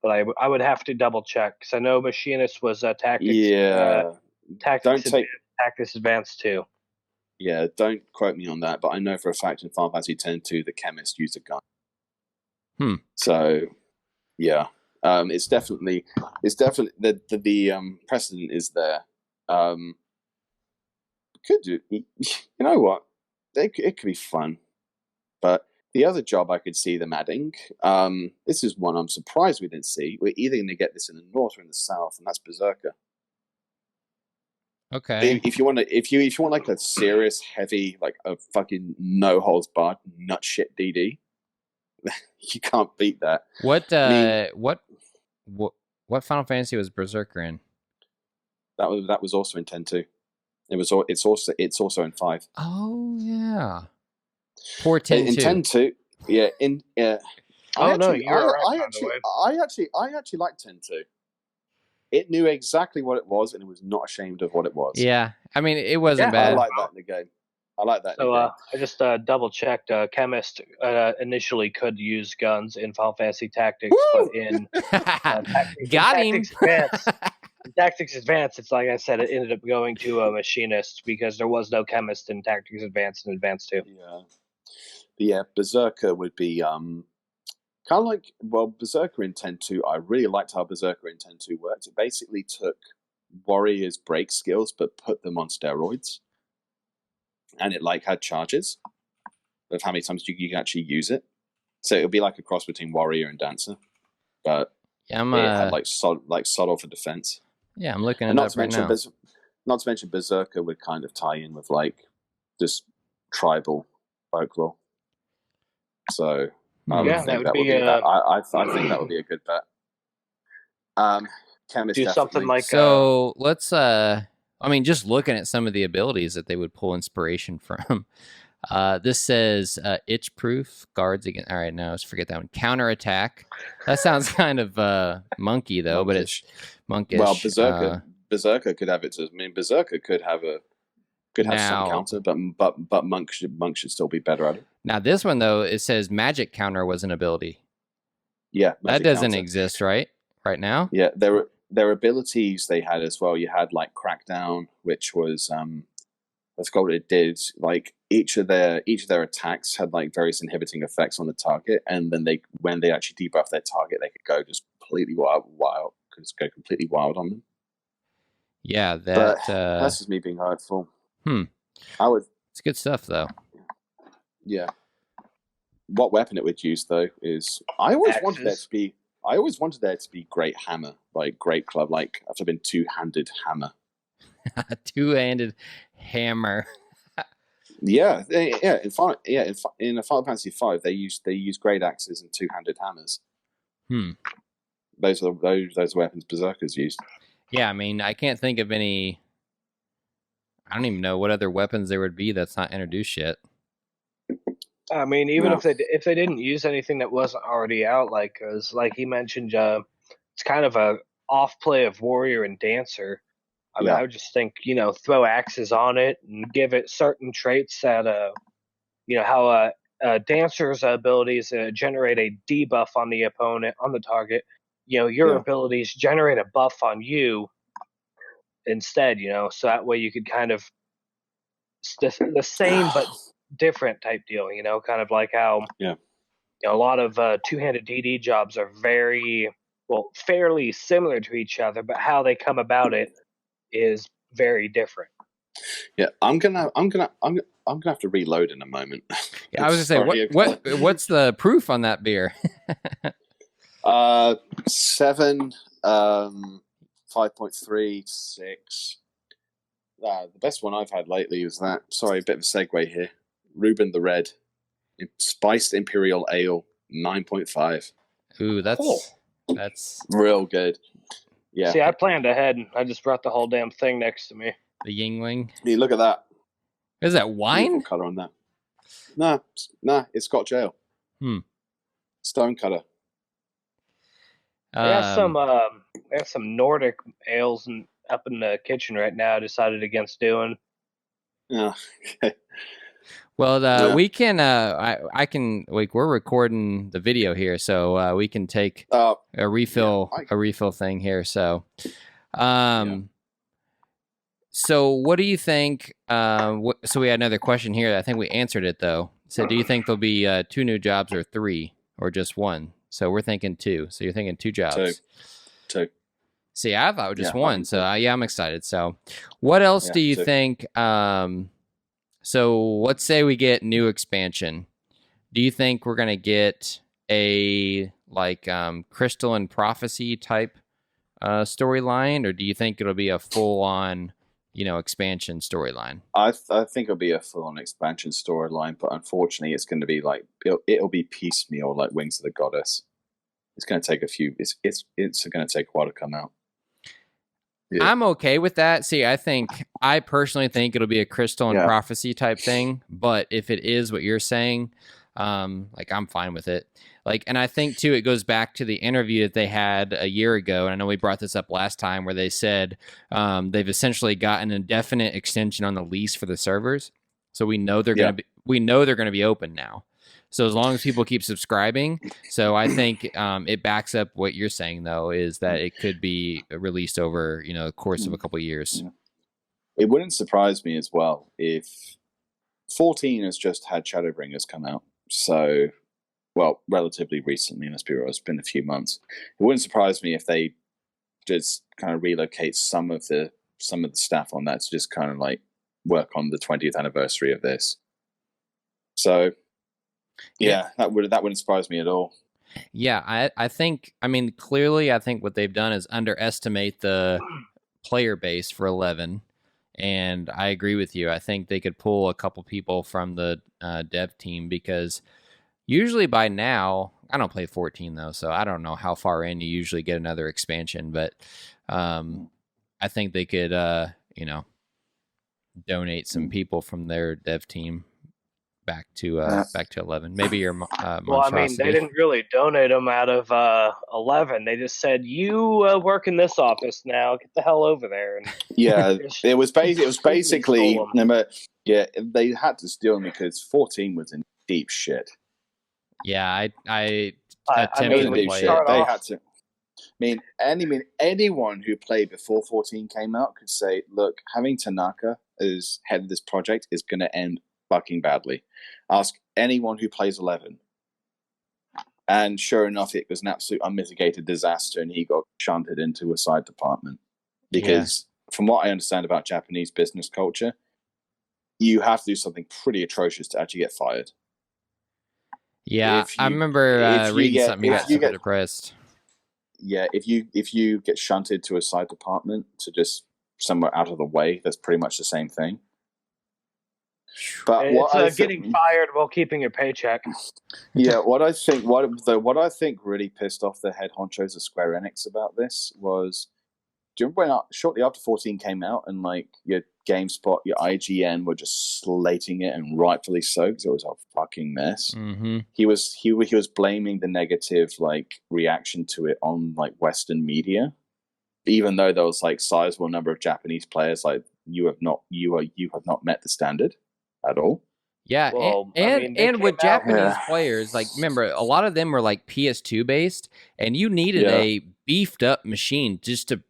But I would have to double check, because I know Machinist was Tactics. Yeah. Tactics Advanced 2. Yeah, don't quote me on that, but I know for a fact in Final Fantasy X-2 the Chemist used a gun. So, yeah, it's definitely the precedent is there. Could do, you know what? It could be fun, but the other job I could see them adding, this is one I'm surprised we didn't see. We're either going to get this in the north or in the south, and that's Berserker. Okay. If you want like a serious, heavy, like a fucking no holds barred nut shit DD, you can't beat that. What Final Fantasy was Berserker in? That was also in 10-2. It's also in 5. Oh yeah. Poor 10-2. In 10-2, yeah. I actually like 10-2. it knew exactly what it was, and it was not ashamed of what it was. Yeah, I mean, it wasn't bad. I like that in the game. I like that. So I just double checked. Chemist initially could use guns in Final Fantasy Tactics, but in Got him. Tactics Advance, it's like I said, it ended up going to a machinist because there was no chemist in Tactics Advance and Advance 2. Yeah, Berserker would be kind of like, well, Berserker in 10.2, I really liked how Berserker in 10.2 worked. It basically took Warrior's break skills but put them on steroids. And it like had charges of how many times you can actually use it. So it would be like a cross between Warrior and Dancer. But it had like subtle for defense. Yeah, I'm looking at it right now. Not to mention Berserker would kind of tie in with like this tribal folklore. So I think that would be a good bet. Chemist do something like so. Let's I mean, just looking at some of the abilities that they would pull inspiration from. This says itch proof, guards against. All right, no, let's forget that one. Counterattack. That sounds kind of monkey though, but it's monkish. Well, Berserker could have it. I mean, Berserker could have some counter, but monk should still be better at it. Now this one though, it says magic counter was an ability. Yeah, that doesn't exist right now. Yeah, their abilities they had as well. You had like Crackdown, which was I forgot what it did. Like each of their attacks had like various inhibiting effects on the target, and then when they actually debuff their target, they could go just completely wild, go completely wild on them. Yeah, that's just me being hurtful. It's good stuff though. Yeah. What weapon it would use though is I always wanted there to be great hammer, like great club, like I've been two-handed hammer. Two-handed hammer. Yeah. In Final Fantasy V, they use great axes and two-handed hammers. Those are those weapons Berserkers used. Yeah, I mean, I can't think of any. I don't even know what other weapons there would be that's not introduced yet. I mean, even if they didn't use anything that wasn't already out, like he mentioned, it's kind of a off play of Warrior and Dancer. I mean, I would just think, throw axes on it and give it certain traits that, how Dancer's abilities generate a debuff on the opponent, on the target. Your abilities generate a buff on you instead, so that way you could kind of the same but different type deal, kind of like how a lot of two-handed DD jobs are fairly similar to each other, but how they come about it is very different. Yeah, I'm gonna have to reload in a moment. Yeah, I was gonna say what's the proof on that beer? 7, 5.3, 6. The best one I've had lately was that. Sorry, a bit of a segue here. Reuben the Red, spiced imperial ale, 9.5. Ooh, that's real good. Yeah. See, I planned ahead. I just brought the whole damn thing next to me. The Yingling. Hey, look at that. Is that wine? Color on that? Nah, it's Scotch ale. Stone color. They have some Nordic ales up in the kitchen right now. I decided against doing. Yeah. Okay. Well, we can. I can. Like, we're recording the video here, so we can take a refill thing here. So, so what do you think? So we had another question here. I think we answered it though. So, do you think there'll be 2 new jobs or 3 or just 1? So we're thinking 2. So you're thinking 2 jobs. 2. See, I thought just 1. So I'm excited. So, what else do you think? So let's say we get new expansion. Do you think we're gonna get a Crystalline Prophecy type storyline, or do you think it'll be a full on expansion storyline? I think it'll be a full on expansion storyline, but unfortunately, it's going to be like it'll be piecemeal, like Wings of the Goddess. It's going to take a few. It's going to take a while to come out. Yeah. I'm okay with that. See, I personally think it'll be a Crystalline Prophecy type thing, but if it is what you're saying, like I'm fine with it. Like, and I think too, it goes back to the interview that they had a year ago, and I know we brought this up last time, where they said they've essentially got an indefinite extension on the lease for the servers, so we know they're going to be open now. So as long as people keep subscribing, so I think it backs up what you're saying, though, is that it could be released over the course of a couple of years. It wouldn't surprise me as well if 14 has just had Shadowbringers come out. So, well, relatively recently, let's be real, it's been a few months. It wouldn't surprise me if they just kind of relocate some of the staff on that to just kind of like work on the 20th anniversary of this. So, yeah. that wouldn't surprise me at all. Yeah, I think, clearly, I think what they've done is underestimate the player base for 11. And I agree with you. I think they could pull a couple people from the dev team, because usually by now, I don't play 14 though, so I don't know how far in you usually get another expansion, but I think they could, donate some people from their dev team back to 11. Maybe your Monstrosity. Well, they didn't really donate them out of 11. They just said, "You work in this office now. Get the hell over there." And it was basically they had to steal them because 14 was in deep shit. Yeah, I attempted to play it. They had to. Anyone who played before 14 came out could say, "Look, having Tanaka as head of this project is going to end fucking badly." Ask anyone who plays 11. And sure enough, it was an absolute unmitigated disaster, and he got shunted into a side department. Because from what I understand about Japanese business culture, you have to do something pretty atrocious to actually get fired. Yeah, I remember reading something, you got super depressed. Yeah, if you get shunted to a side department to just somewhere out of the way, that's pretty much the same thing. But it's getting fired while keeping your paycheck. Yeah, what I think really pissed off the head honchos of Square Enix about this was, do you remember when shortly after 14 came out and like your GameSpot, your IGN were just slating it, and rightfully so, because it was a fucking mess. Mm-hmm. He was blaming the negative like reaction to it on like Western media, even though there was like sizable number of Japanese players like you have not met the standard at all. Yeah, well, and with Japanese players, like, remember, a lot of them were like PS2 based, and you needed a beefed up machine just to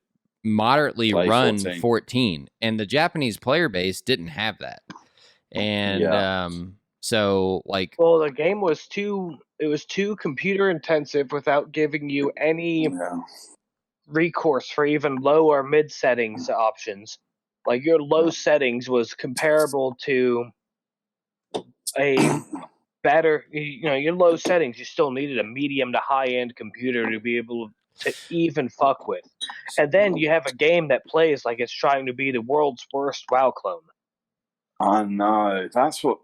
moderately run 14, and the Japanese player base didn't have that. And so like, well, the game was too computer intensive without giving you any recourse for even low or mid settings options. Like, your low settings was comparable to a better, your low settings, you still needed a medium to high end computer to be able to even fuck with. And then you have a game that plays like it's trying to be the world's worst WoW clone. I know. That's what.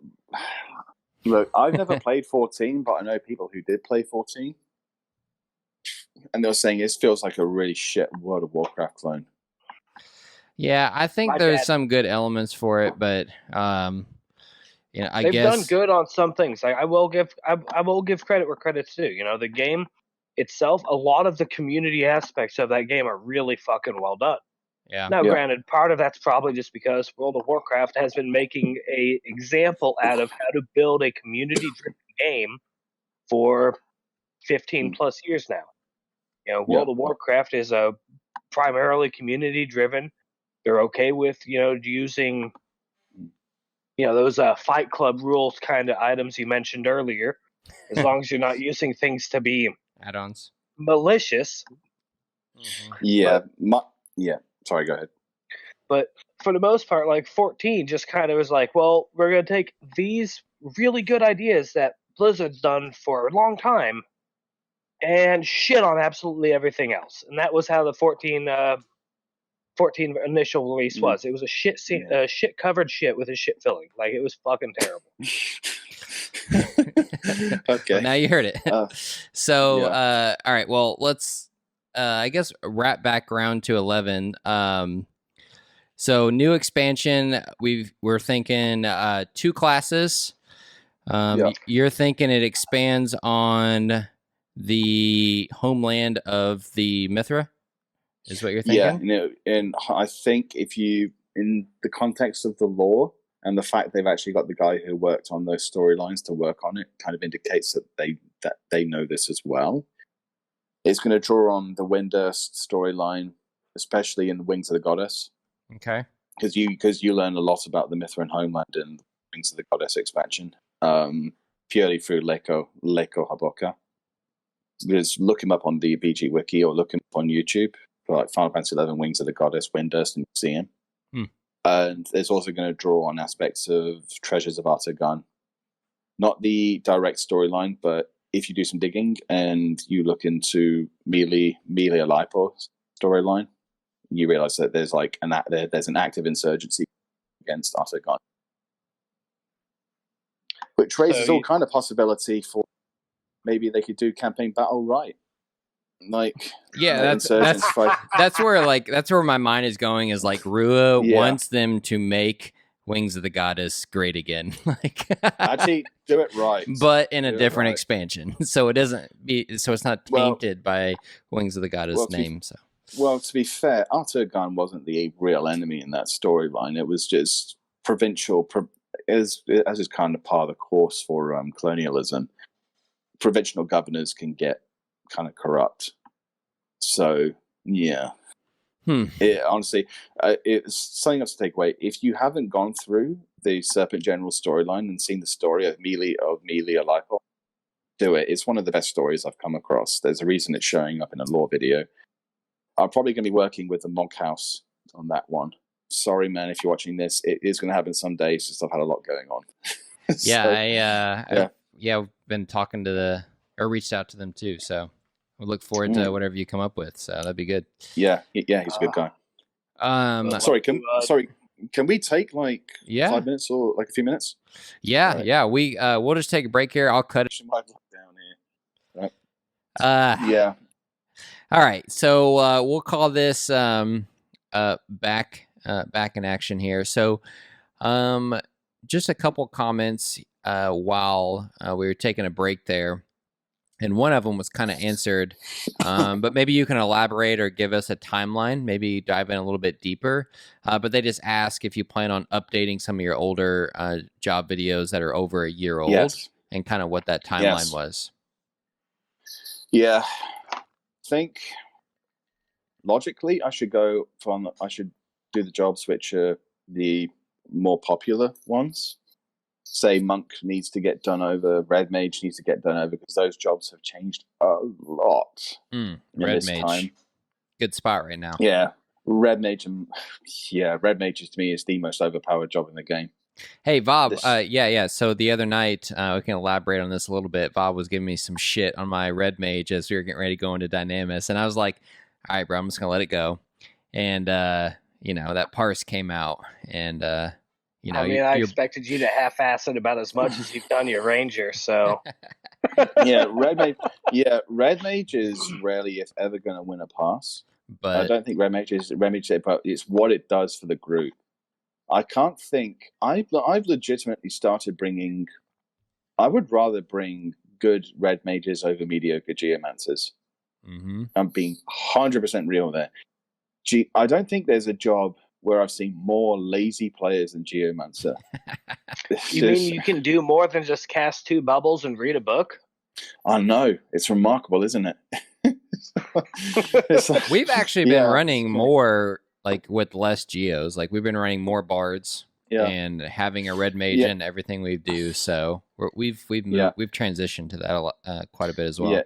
Look, I've never played 14, but I know people who did play 14. And they were saying it feels like a really shit World of Warcraft clone. Yeah, I think there's some good elements for it, but they've done good on some things. I will give credit where credit's due. The game itself, a lot of the community aspects of that game are really fucking well done. Yeah. Now, granted, part of that's probably just because World of Warcraft has been making a example out of how to build a community-driven game for 15 plus years now. World of Warcraft is a primarily community-driven. They're okay with using those Fight Club rules kind of items you mentioned earlier, as long as you're not using things to be add-ons malicious. Mm-hmm. Sorry, go ahead. But for the most part, like 14 just kind of was like, well, we're going to take these really good ideas that Blizzard's done for a long time and shit on absolutely everything else. And that was how the 14 initial release was. It was a shit covered shit with a shit filling. Like, it was fucking terrible. Okay. Well, now you heard it. All right. Well, let's I guess wrap back around to 11. So new expansion. We're thinking 2 classes. You're thinking it expands on the homeland of the Mithra, is what you're thinking? Yeah, and I think if you, in the context of the lore and the fact they've actually got the guy who worked on those storylines to work on it, kind of indicates that they know this as well. It's going to draw on the Windurst storyline, especially in the Wings of the Goddess. Okay. Because you learn a lot about the Mithran homeland in Wings of the Goddess expansion, purely through Leko Haboka. Just look him up on the BG Wiki or look him up on YouTube for like Final Fantasy XI Wings of the Goddess, Windurst, and see him. And there's also going to draw on aspects of Treasures of Artagan. Not the direct storyline, but if you do some digging and you look into Melee Alipo's storyline, you realize that there's like there's an active insurgency against Artagan, which raises all kind of possibility for maybe they could do campaign battle right. Like, yeah, that's where my mind is going. Is like Rua wants them to make Wings of the Goddess great again, like actually do it right, but in a different expansion, so it's not tainted by Wings of the Goddess name. Well, to be fair, Artagan wasn't the real enemy in that storyline. It was just provincial, as is kind of part of the course for colonialism. Provincial governors can get kind of corrupt. So, yeah. Honestly, it's something else to take away. If you haven't gone through the Serpent General storyline and seen the story of Melee Alipo, do it. It's one of the best stories I've come across. There's a reason it's showing up in a lore video. I'm probably going to be working with the Monk House on that one. Sorry, man, if you're watching this. It is going to happen someday. It's just I've had a lot going on. I've been talking to reached out to them too, so we look forward to whatever you come up with. So that'd be good. Yeah, he's a good guy. Can we take like 5 minutes or like a few minutes? Yeah. We'll just take a break here. I'll cut it down here. Yeah. All right, so we'll call this back in action here. So, just a couple comments while we were taking a break there, and one of them was kind of answered, but maybe you can elaborate or give us a timeline, maybe dive in a little bit deeper. But they just ask if you plan on updating some of your older job videos that are over a year old, and kind of what that timeline was. Yeah. Think logically I should do the jobs which are the more popular ones. Say Monk needs to get done over, Red Mage needs to get done over, because those jobs have changed a lot in Red this Mage time. Good spot right now. Red Mage to me is the most overpowered job in the game. Hey, Bob, so the other night, we can elaborate on this a little bit. Bob was giving me some shit on my Red Mage as we were getting ready to go into Dynamis, and I was like, all right, bro, I'm just going to let it go. And, that parse came out, and, I expected you to half-ass it about as much as you've done your Ranger, so... Red Mage is rarely, if ever, going to win a pass. But I don't think Red Mage is, but it's what it does for the group. I can't think. I've legitimately started bringing. I would rather bring good Red Mages over mediocre Geomancers. I'm being 100% real there. I don't think there's a job where I've seen more lazy players than Geomancer. You mean you can do more than just cast 2 bubbles and read a book? I know. It's remarkable, isn't it? We've actually been running more. Like with less geos, like we've been running more bards and having a red mage in everything we do. So we've transitioned to that quite a bit as well. Yeah.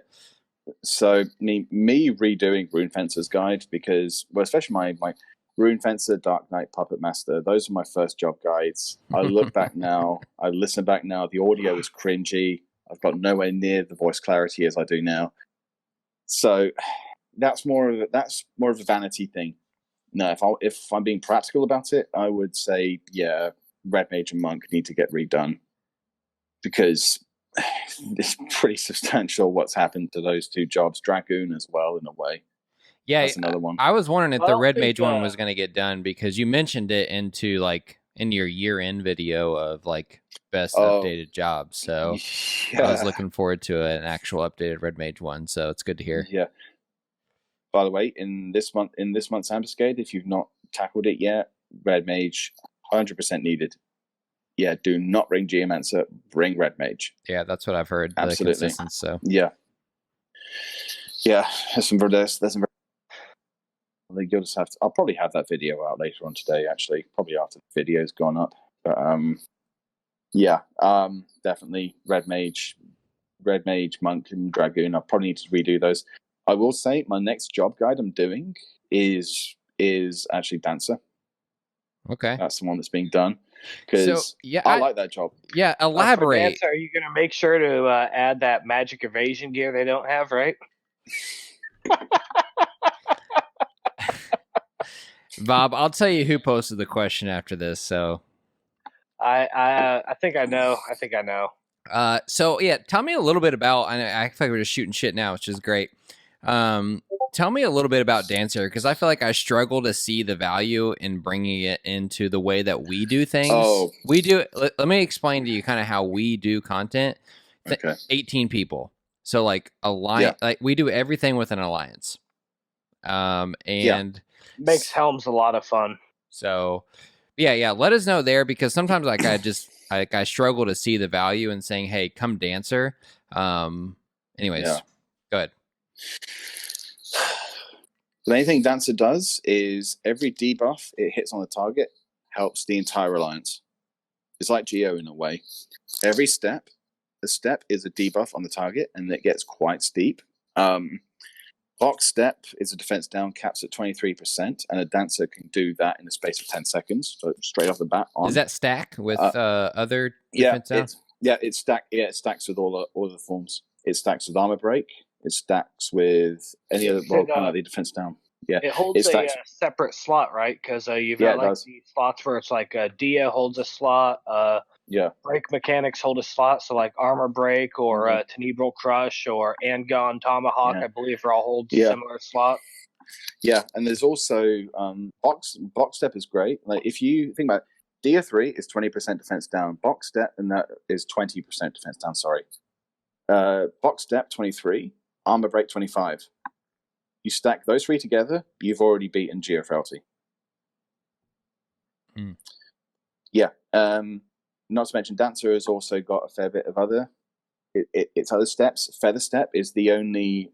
So me redoing Rune Fencer's guide, because especially my Rune Fencer, Dark Knight, Puppet Master, those are my first job guides. I look back now, I listen back now. The audio is cringy. I've got nowhere near the voice clarity as I do now. So that's more of a vanity thing. No, if I'm being practical about it, I would say, Red Mage and Monk need to get redone, because it's pretty substantial what's happened to those 2 jobs. Dragoon as well, in a way. Yeah, that's another one. I was wondering if the Red Mage one was going to get done, because you mentioned it into like in your year-end video of like best updated jobs. So I was looking forward to an actual updated Red Mage one. So it's good to hear. Yeah. By the way, in this month's ambuscade, if you've not tackled it yet, Red Mage 100% needed. Yeah, do not bring Geomancer, bring Red Mage. Yeah, that's what I've heard. Absolutely. So yeah, there's some you'll just have to. I'll probably have that video out later on today. Actually, probably after the video's gone up. But definitely Red Mage, Monk, and Dragoon. I probably need to redo those. I will say my next job guide I'm doing is actually Dancer. Okay, that's the one that's being done because I like that job. Yeah, elaborate. Dancer, are you going to make sure to add that magic evasion gear they don't have, right? Bob, I'll tell you who posted the question after this. So I think I know. So yeah, tell me a little bit about. I feel like we're just shooting shit now, which is great. Tell me a little bit about Dancer, because I feel like I struggle to see the value in bringing it into the way that we do things. We do. Let me explain to you kind of how we do content. Okay. 18 people. So like alliance, like we do everything with an alliance. And makes Helms a lot of fun. So yeah. Let us know there, because sometimes like I struggle to see the value in saying, hey, come Dancer. Anyways, go ahead. The main thing Dancer does is every debuff it hits on the target helps the entire alliance. It's like Geo in a way. Every step, a step is a debuff on the target, and it gets quite steep. Box step is a defense down, caps at 23%, and a Dancer can do that in the space of 10 seconds. So straight off the bat on. Does that stack with other defense down? It stacks with all the forms. It stacks with armor break. It stacks with any other the defense down. Yeah, it holds a separate slot, right? Because you've got like these slots where it's like Dia holds a slot. Break mechanics hold a slot, so like armor break or Tenebral Crush or Angon Tomahawk, I believe, are all hold similar slot. Yeah, and there's also box step is great. Like if you think about it, Dia 3 is 20% defense down. Box step and that is 20% defense down. Sorry. Box step 23. Armor break 25. You stack those three together, you've already beaten Geofrailty. Yeah. Not to mention, Dancer has also got a fair bit of its other steps. Feather Step is the only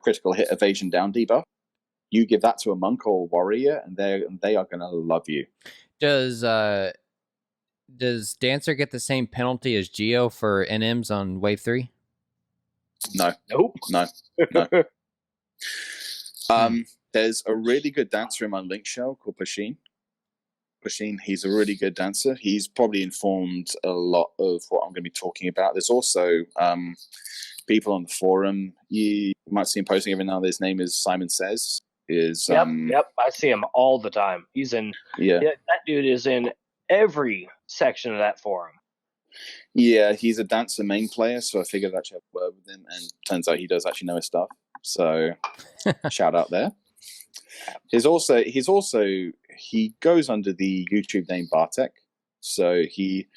critical hit evasion down debuff. You give that to a monk or a warrior, and they are going to love you. Does Dancer get the same penalty as Geo for NMs on Wave 3? No. Nope. No. There's a really good dancer in my link shell called Ffxi. Ffxi, he's a really good dancer. He's probably informed a lot of what I'm going to be talking about. There's also people on the forum. You might see him posting every now and then. His name is Simon Says. Yep. I see him all the time. He's in. Yeah, that dude is in every section of that forum. Yeah, he's a dancer main player, so I figured I'd have a word with him, and turns out he does actually know his stuff. So, shout out there. He goes under the YouTube name Bartek, so he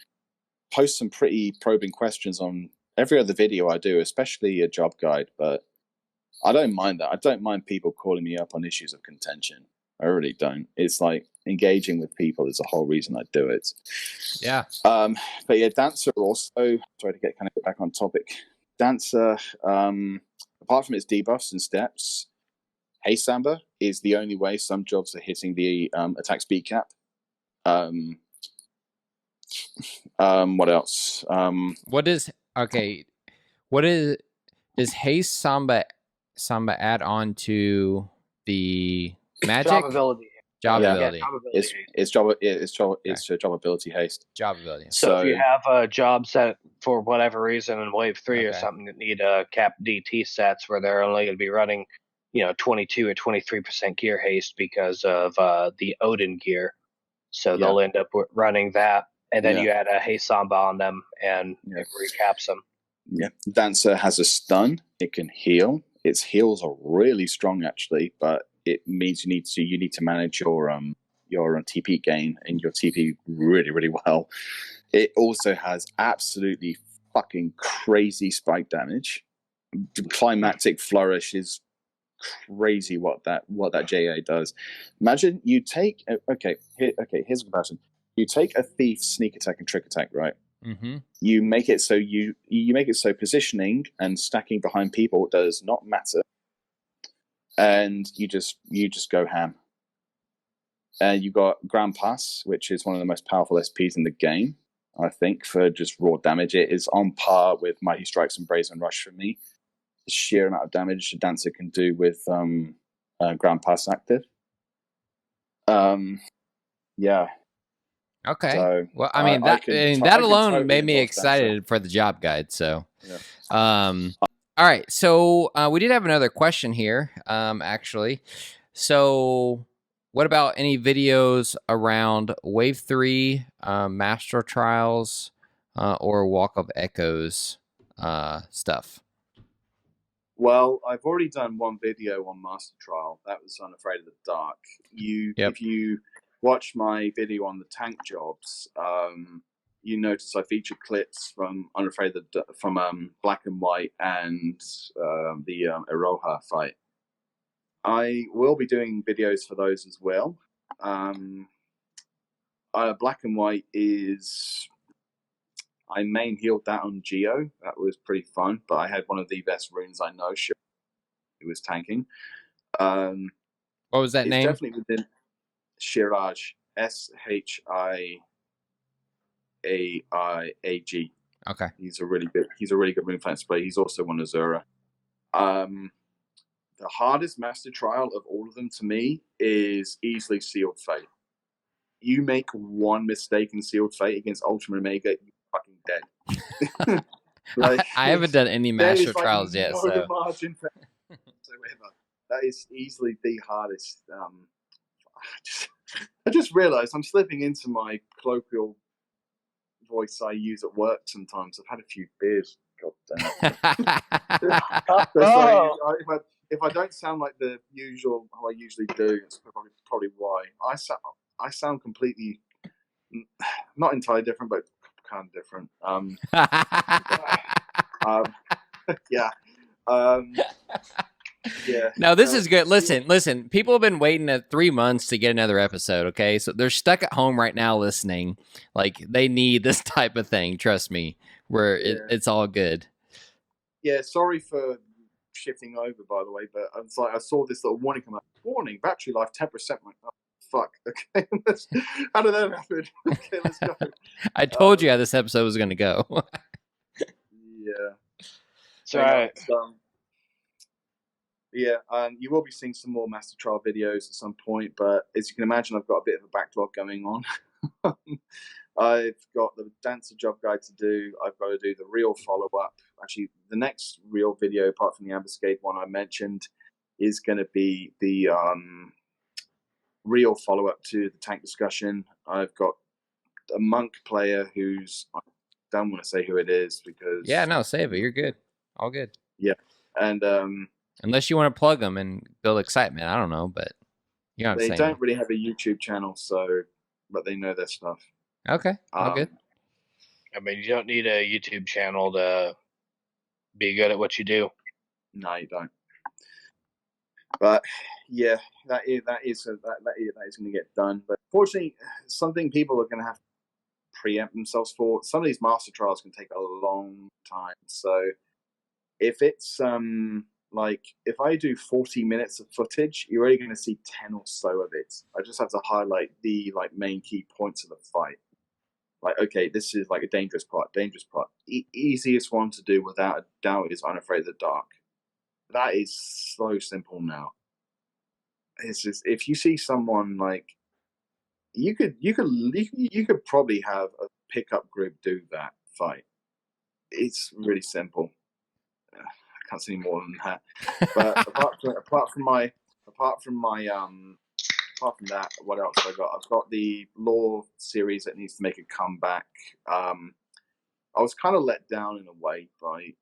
posts some pretty probing questions on every other video I do, especially a job guide. But I don't mind that. I don't mind people calling me up on issues of contention. I really don't. It's like engaging with people is the whole reason I do it. Yeah. But yeah, Dancer also, sorry to get back on topic. Dancer, apart from its debuffs and steps, Hey Samba is the only way some jobs are hitting the attack speed cap. What else? Does Hey Samba add on to the magic? Job ability. It's job ability haste. Job ability. So if you have jobs that, for whatever reason, in Wave 3 or something that need cap DT sets where they're only going to be running, 22 or 23% gear haste because of the Odin gear. So they'll end up running that, and then you add a Hey Samba on them, and it recaps them. Yeah, Dancer has a stun. It can heal. Its heals are really strong, actually, but it means you need to manage your your TP gain and your TP really, really well. It also has absolutely fucking crazy spike damage. The climactic flourish is crazy what that JA does. Imagine you take here's a comparison. You take a thief sneak attack and trick attack, right? Mm-hmm. You make it so you make it so positioning and stacking behind people does not matter, and you just go ham. You got Grand Pass, which is one of the most powerful SPs in the game, I think, for just raw damage. It is on par with Mighty Strikes and Brazen Rush for me. The sheer amount of damage a dancer can do with Grand Pass active. Yeah. Okay. So, well, I mean that alone made me excited for the job guide. So, yeah. All right. So we did have another question here, actually. So, what about any videos around Wave 3, Master Trials, or Walk of Echoes stuff? Well, I've already done one video on Master Trial. That was Unafraid of the Dark. If you watch my video on the tank jobs, you notice I featured clips from Unafraid of the from Black and White and the Iroha fight. I will be doing videos for those as well. Black and White is... I main healed that on Geo. That was pretty fun, but I had one of the best runes I know. Sure, it was tanking. What was that name? Definitely within Shiraj. Shiaiag. Okay. He's a really good rune fence player. He's also one Azura. The hardest master trial of all of them to me is easily Sealed Fate. You make one mistake in Sealed Fate against Ultra Omega, you're fucking dead. I haven't done any master trials yet, so margin for whatsoever. That is easily the hardest. I just realised I'm slipping into my colloquial voice I use at work sometimes. I've had a few beers. God damn it. If I don't sound like the usual, how I usually do, it's probably why. I sound completely, not entirely different, but kind of different. Yeah. Yeah. No, this is good. Listen. People have been waiting 3 months to get another episode. Okay, so they're stuck at home right now listening. Like they need this type of thing. Trust me, where it's all good. Yeah. Sorry for shifting over, by the way, but I saw this little warning come up. Warning: battery life 10%. Like, oh, fuck. Okay, how did that happen? Okay, let's go. I told you how this episode was going to go. Yeah. So, you will be seeing some more Master Trial videos at some point, but as you can imagine, I've got a bit of a backlog going on. I've got the dancer job guide to do. I've got to do the real follow-up. Actually, the next real video, apart from the ambuscade one I mentioned, is going to be the real follow-up to the tank discussion. I've got a monk player who's... I don't want to say who it is because... Yeah, no, save it. You're good. All good. Yeah. And... unless you want to plug them and build excitement. I don't know, but... You know what I'm saying. They don't really have a YouTube channel, but they know their stuff. Okay, all good. I mean, you don't need a YouTube channel to be good at what you do. No, you don't. But yeah, that is going to get done. But fortunately, something people are going to have to preempt themselves for. Some of these master trials can take a long time. So if it's like if I do 40 minutes of footage, you're only going to see 10 or so of it. I just have to highlight the main key points of the fight. Like, okay, this is like a dangerous part. Easiest one to do without a doubt is Unafraid of the Dark. That is so simple now. It's just, if you see someone like, you could probably have a pickup group do that fight. It's really simple. I can't say more than that. But apart from that, what else have I got? I've got the Law series that needs to make a comeback. I was kind of let down in a way by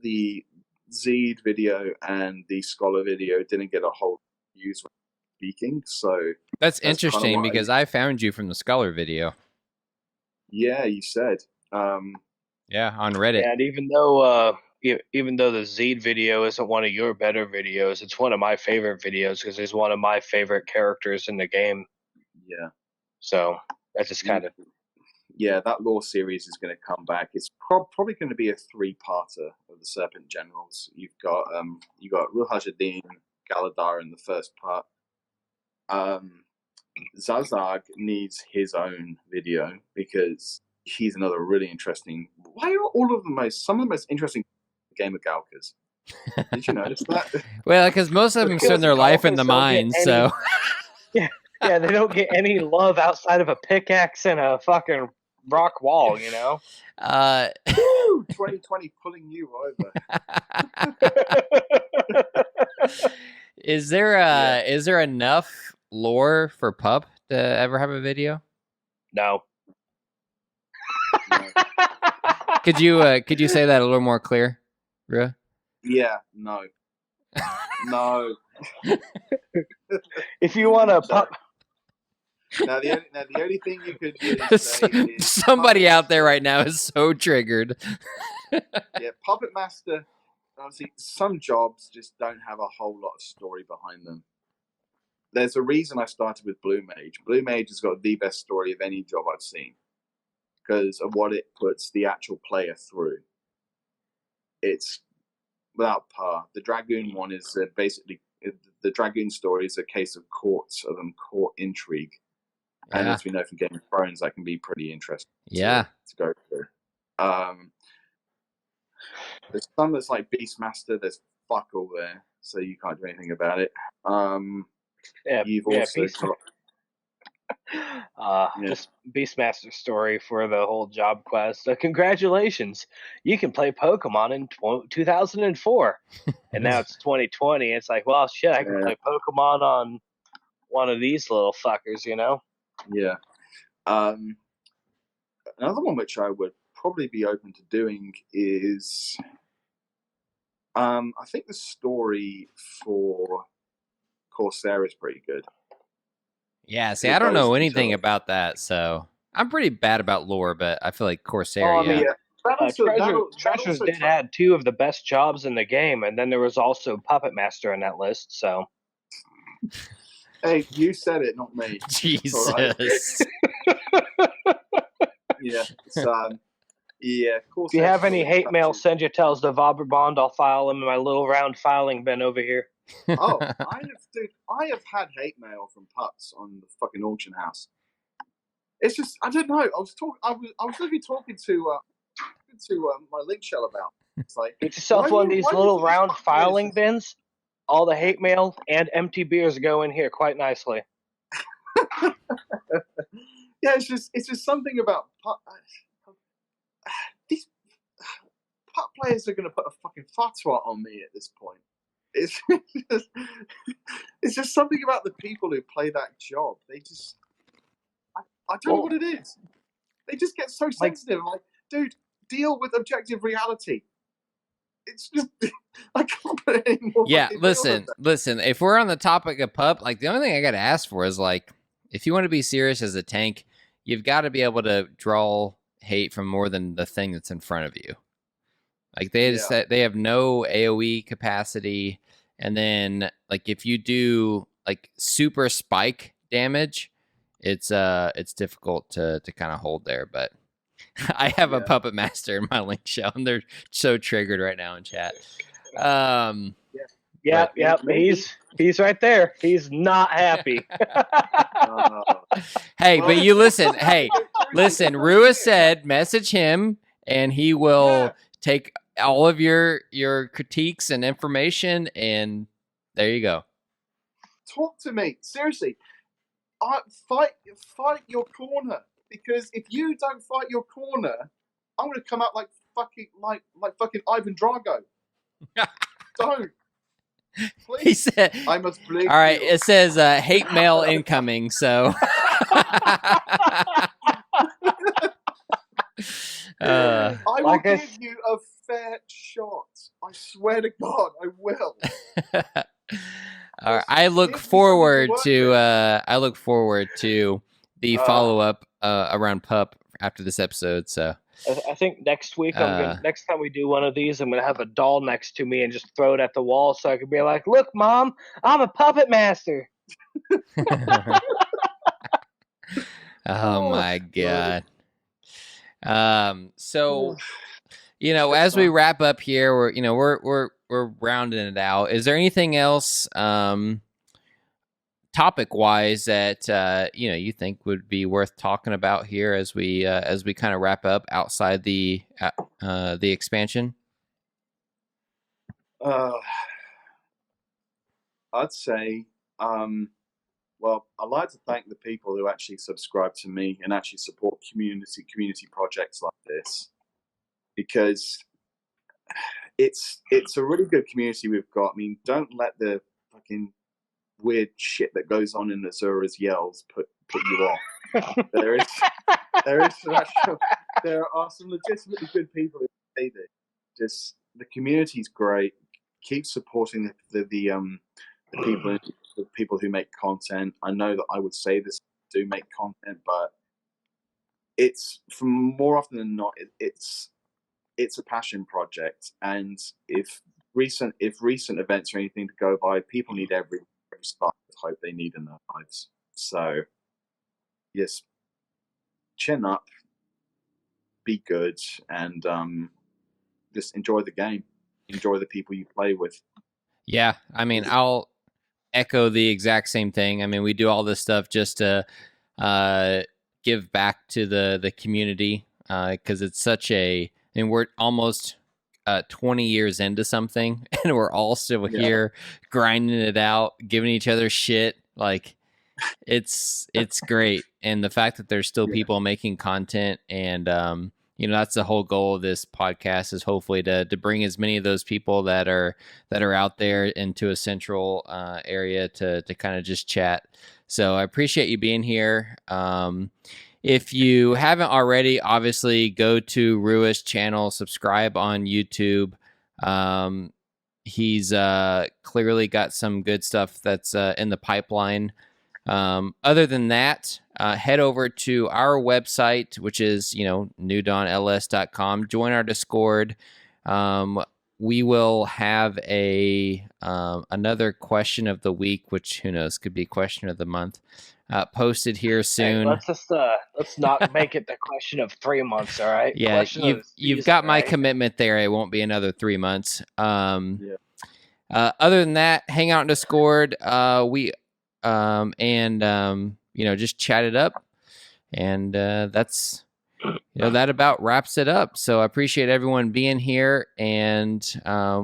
the Zed video and the Scholar video didn't get a whole views. speaking. So that's interesting because I found you from the Sculler video. Yeah, you said. Yeah, on Reddit. Yeah, and even though the Zed video isn't one of your better videos, it's one of my favorite videos because he's one of my favorite characters in the game. Yeah. So that's just kind of. Yeah, that lore series is going to come back. It's probably going to be a 3-parter of the Serpent Generals. You've got Ruhajadin, Galadar in the first part. Zazag needs his own video because he's another really interesting. Why are all of some of the most interesting game of Galkas? Did you notice that? Well, because most of them spend their life in the mines, so. Yeah, they don't get any love outside of a pickaxe and a fucking rock wall, you know? 2020 pulling you over. Is there enough lore for Pup to ever have a video? No. Could you say that a little more clear, Rua? Yeah, no. No. If you want to Pup. Now the only thing you could really say is somebody out there right now is so triggered. Yeah, Puppet Master. Honestly, some jobs just don't have a whole lot of story behind them. There's a reason I started with Blue Mage. Blue Mage has got the best story of any job I've seen because of what it puts the actual player through. It's without par. The Dragoon one is basically the Dragoon story is a case of court intrigue. Yeah. And as we know from Game of Thrones, that can be pretty interesting. Yeah, to go through. There's some that's like Beastmaster. There's fuck all there, so you can't do anything about it. You've also got this Beastmaster story for the whole job quest. Congratulations, you can play Pokemon in 2004, and now it's 2020. It's like, well, shit, I can play Pokemon on one of these little fuckers, you know? Yeah. Another one which I would probably be open to doing is, I think the story for Corsair is pretty good. Yeah, see, I don't know anything about that, so I'm pretty bad about lore, but I feel like Corsair, Treasures did add 2 of the best jobs in the game, and then there was also Puppet Master in that list, so... Hey, you said it, not me. Jesus. Yeah, if you have any hate mail, send your tells to Bourbon. I'll file them in my little round filing bin over here. Oh, I have had hate mail from pups on the fucking auction house. It's just, I don't know. I was literally talking to my link shell about. It's like, get yourself one of these little round filing bins. All the hate mail and empty beers go in here quite nicely. Yeah, it's just something about these pup players are going to put a fucking fatwa on me at this point. It's just something about the people who play that job. They just, I don't know what it is. They just get so sensitive. I'm like, dude, deal with objective reality. It's just, I can't put it anymore. Yeah, listen. If we're on the topic of pup, like the only thing I got to ask for is like, if you want to be serious as a tank, you've got to be able to draw hate from more than the thing that's in front of you. Like they have no AOE capacity, and then like if you do like super spike damage, it's difficult to kind of hold there. But I have a Puppet Master in my link shell, and they're so triggered right now in chat. He's right there. He's not happy. Hey, but you listen. Hey, listen. Rua said message him, and he will take all of your critiques and information, and there you go. Talk to me seriously. Fight your corner, because if you don't fight your corner, I'm going to come out like fucking Ivan Drago. Don't. Please. He said, I must believe. All right, it says hate mail incoming, so. I will give you a fair shot. I swear to God, I will. I look forward to the follow up around pup after this episode. So I think next week next time we do one of these, I'm gonna have a doll next to me and just throw it at the wall so I can be like, "Look, Mom, I'm a puppet master." Oh my god. So as we wrap up here, we're rounding it out. Is there anything else topic wise that you think would be worth talking about here as we kind of wrap up outside the expansion? I'd say well, I'd like to thank the people who actually subscribe to me and actually support community projects like this, because it's a really good community we've got. I mean, don't let the fucking weird shit that goes on in Azura's yells put you off. there are some legitimately good people who say this. Just the community's great. Keep supporting the people who make content. I know that I would say this do make content, but it's more often than not it's a passion project. And if recent events are anything to go by, people need every spark of hope they need in their lives. So yes, chin up, be good, and just enjoy the game, enjoy the people you play with. Yeah, I mean, I'll echo the exact same thing. I mean, we do all this stuff just to give back to the community, because it's such a, and we're almost 20 years into something, and we're all still here grinding it out, giving each other shit. Like, it's great. And the fact that there's still people making content, and that's the whole goal of this podcast, is hopefully to bring as many of those people that are out there into a central area to kind of just chat. So I appreciate you being here. If you haven't already, obviously go to Rua's channel, subscribe on YouTube. He's clearly got some good stuff that's in the pipeline. Other than that, head over to our website, which is, newdawnls.com. Join our Discord. We will have another question of the week, which, who knows, could be question of the month, posted here soon. Hey, let's not make it the question of 3 months. All right. Yeah, you've got my commitment there. It won't be another 3 months. Other than that, hang out in Discord. Just chat it up, and that's that about wraps it up. So I appreciate everyone being here, and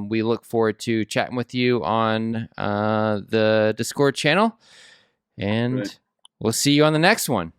we look forward to chatting with you on the Discord channel, and we'll see you on the next one.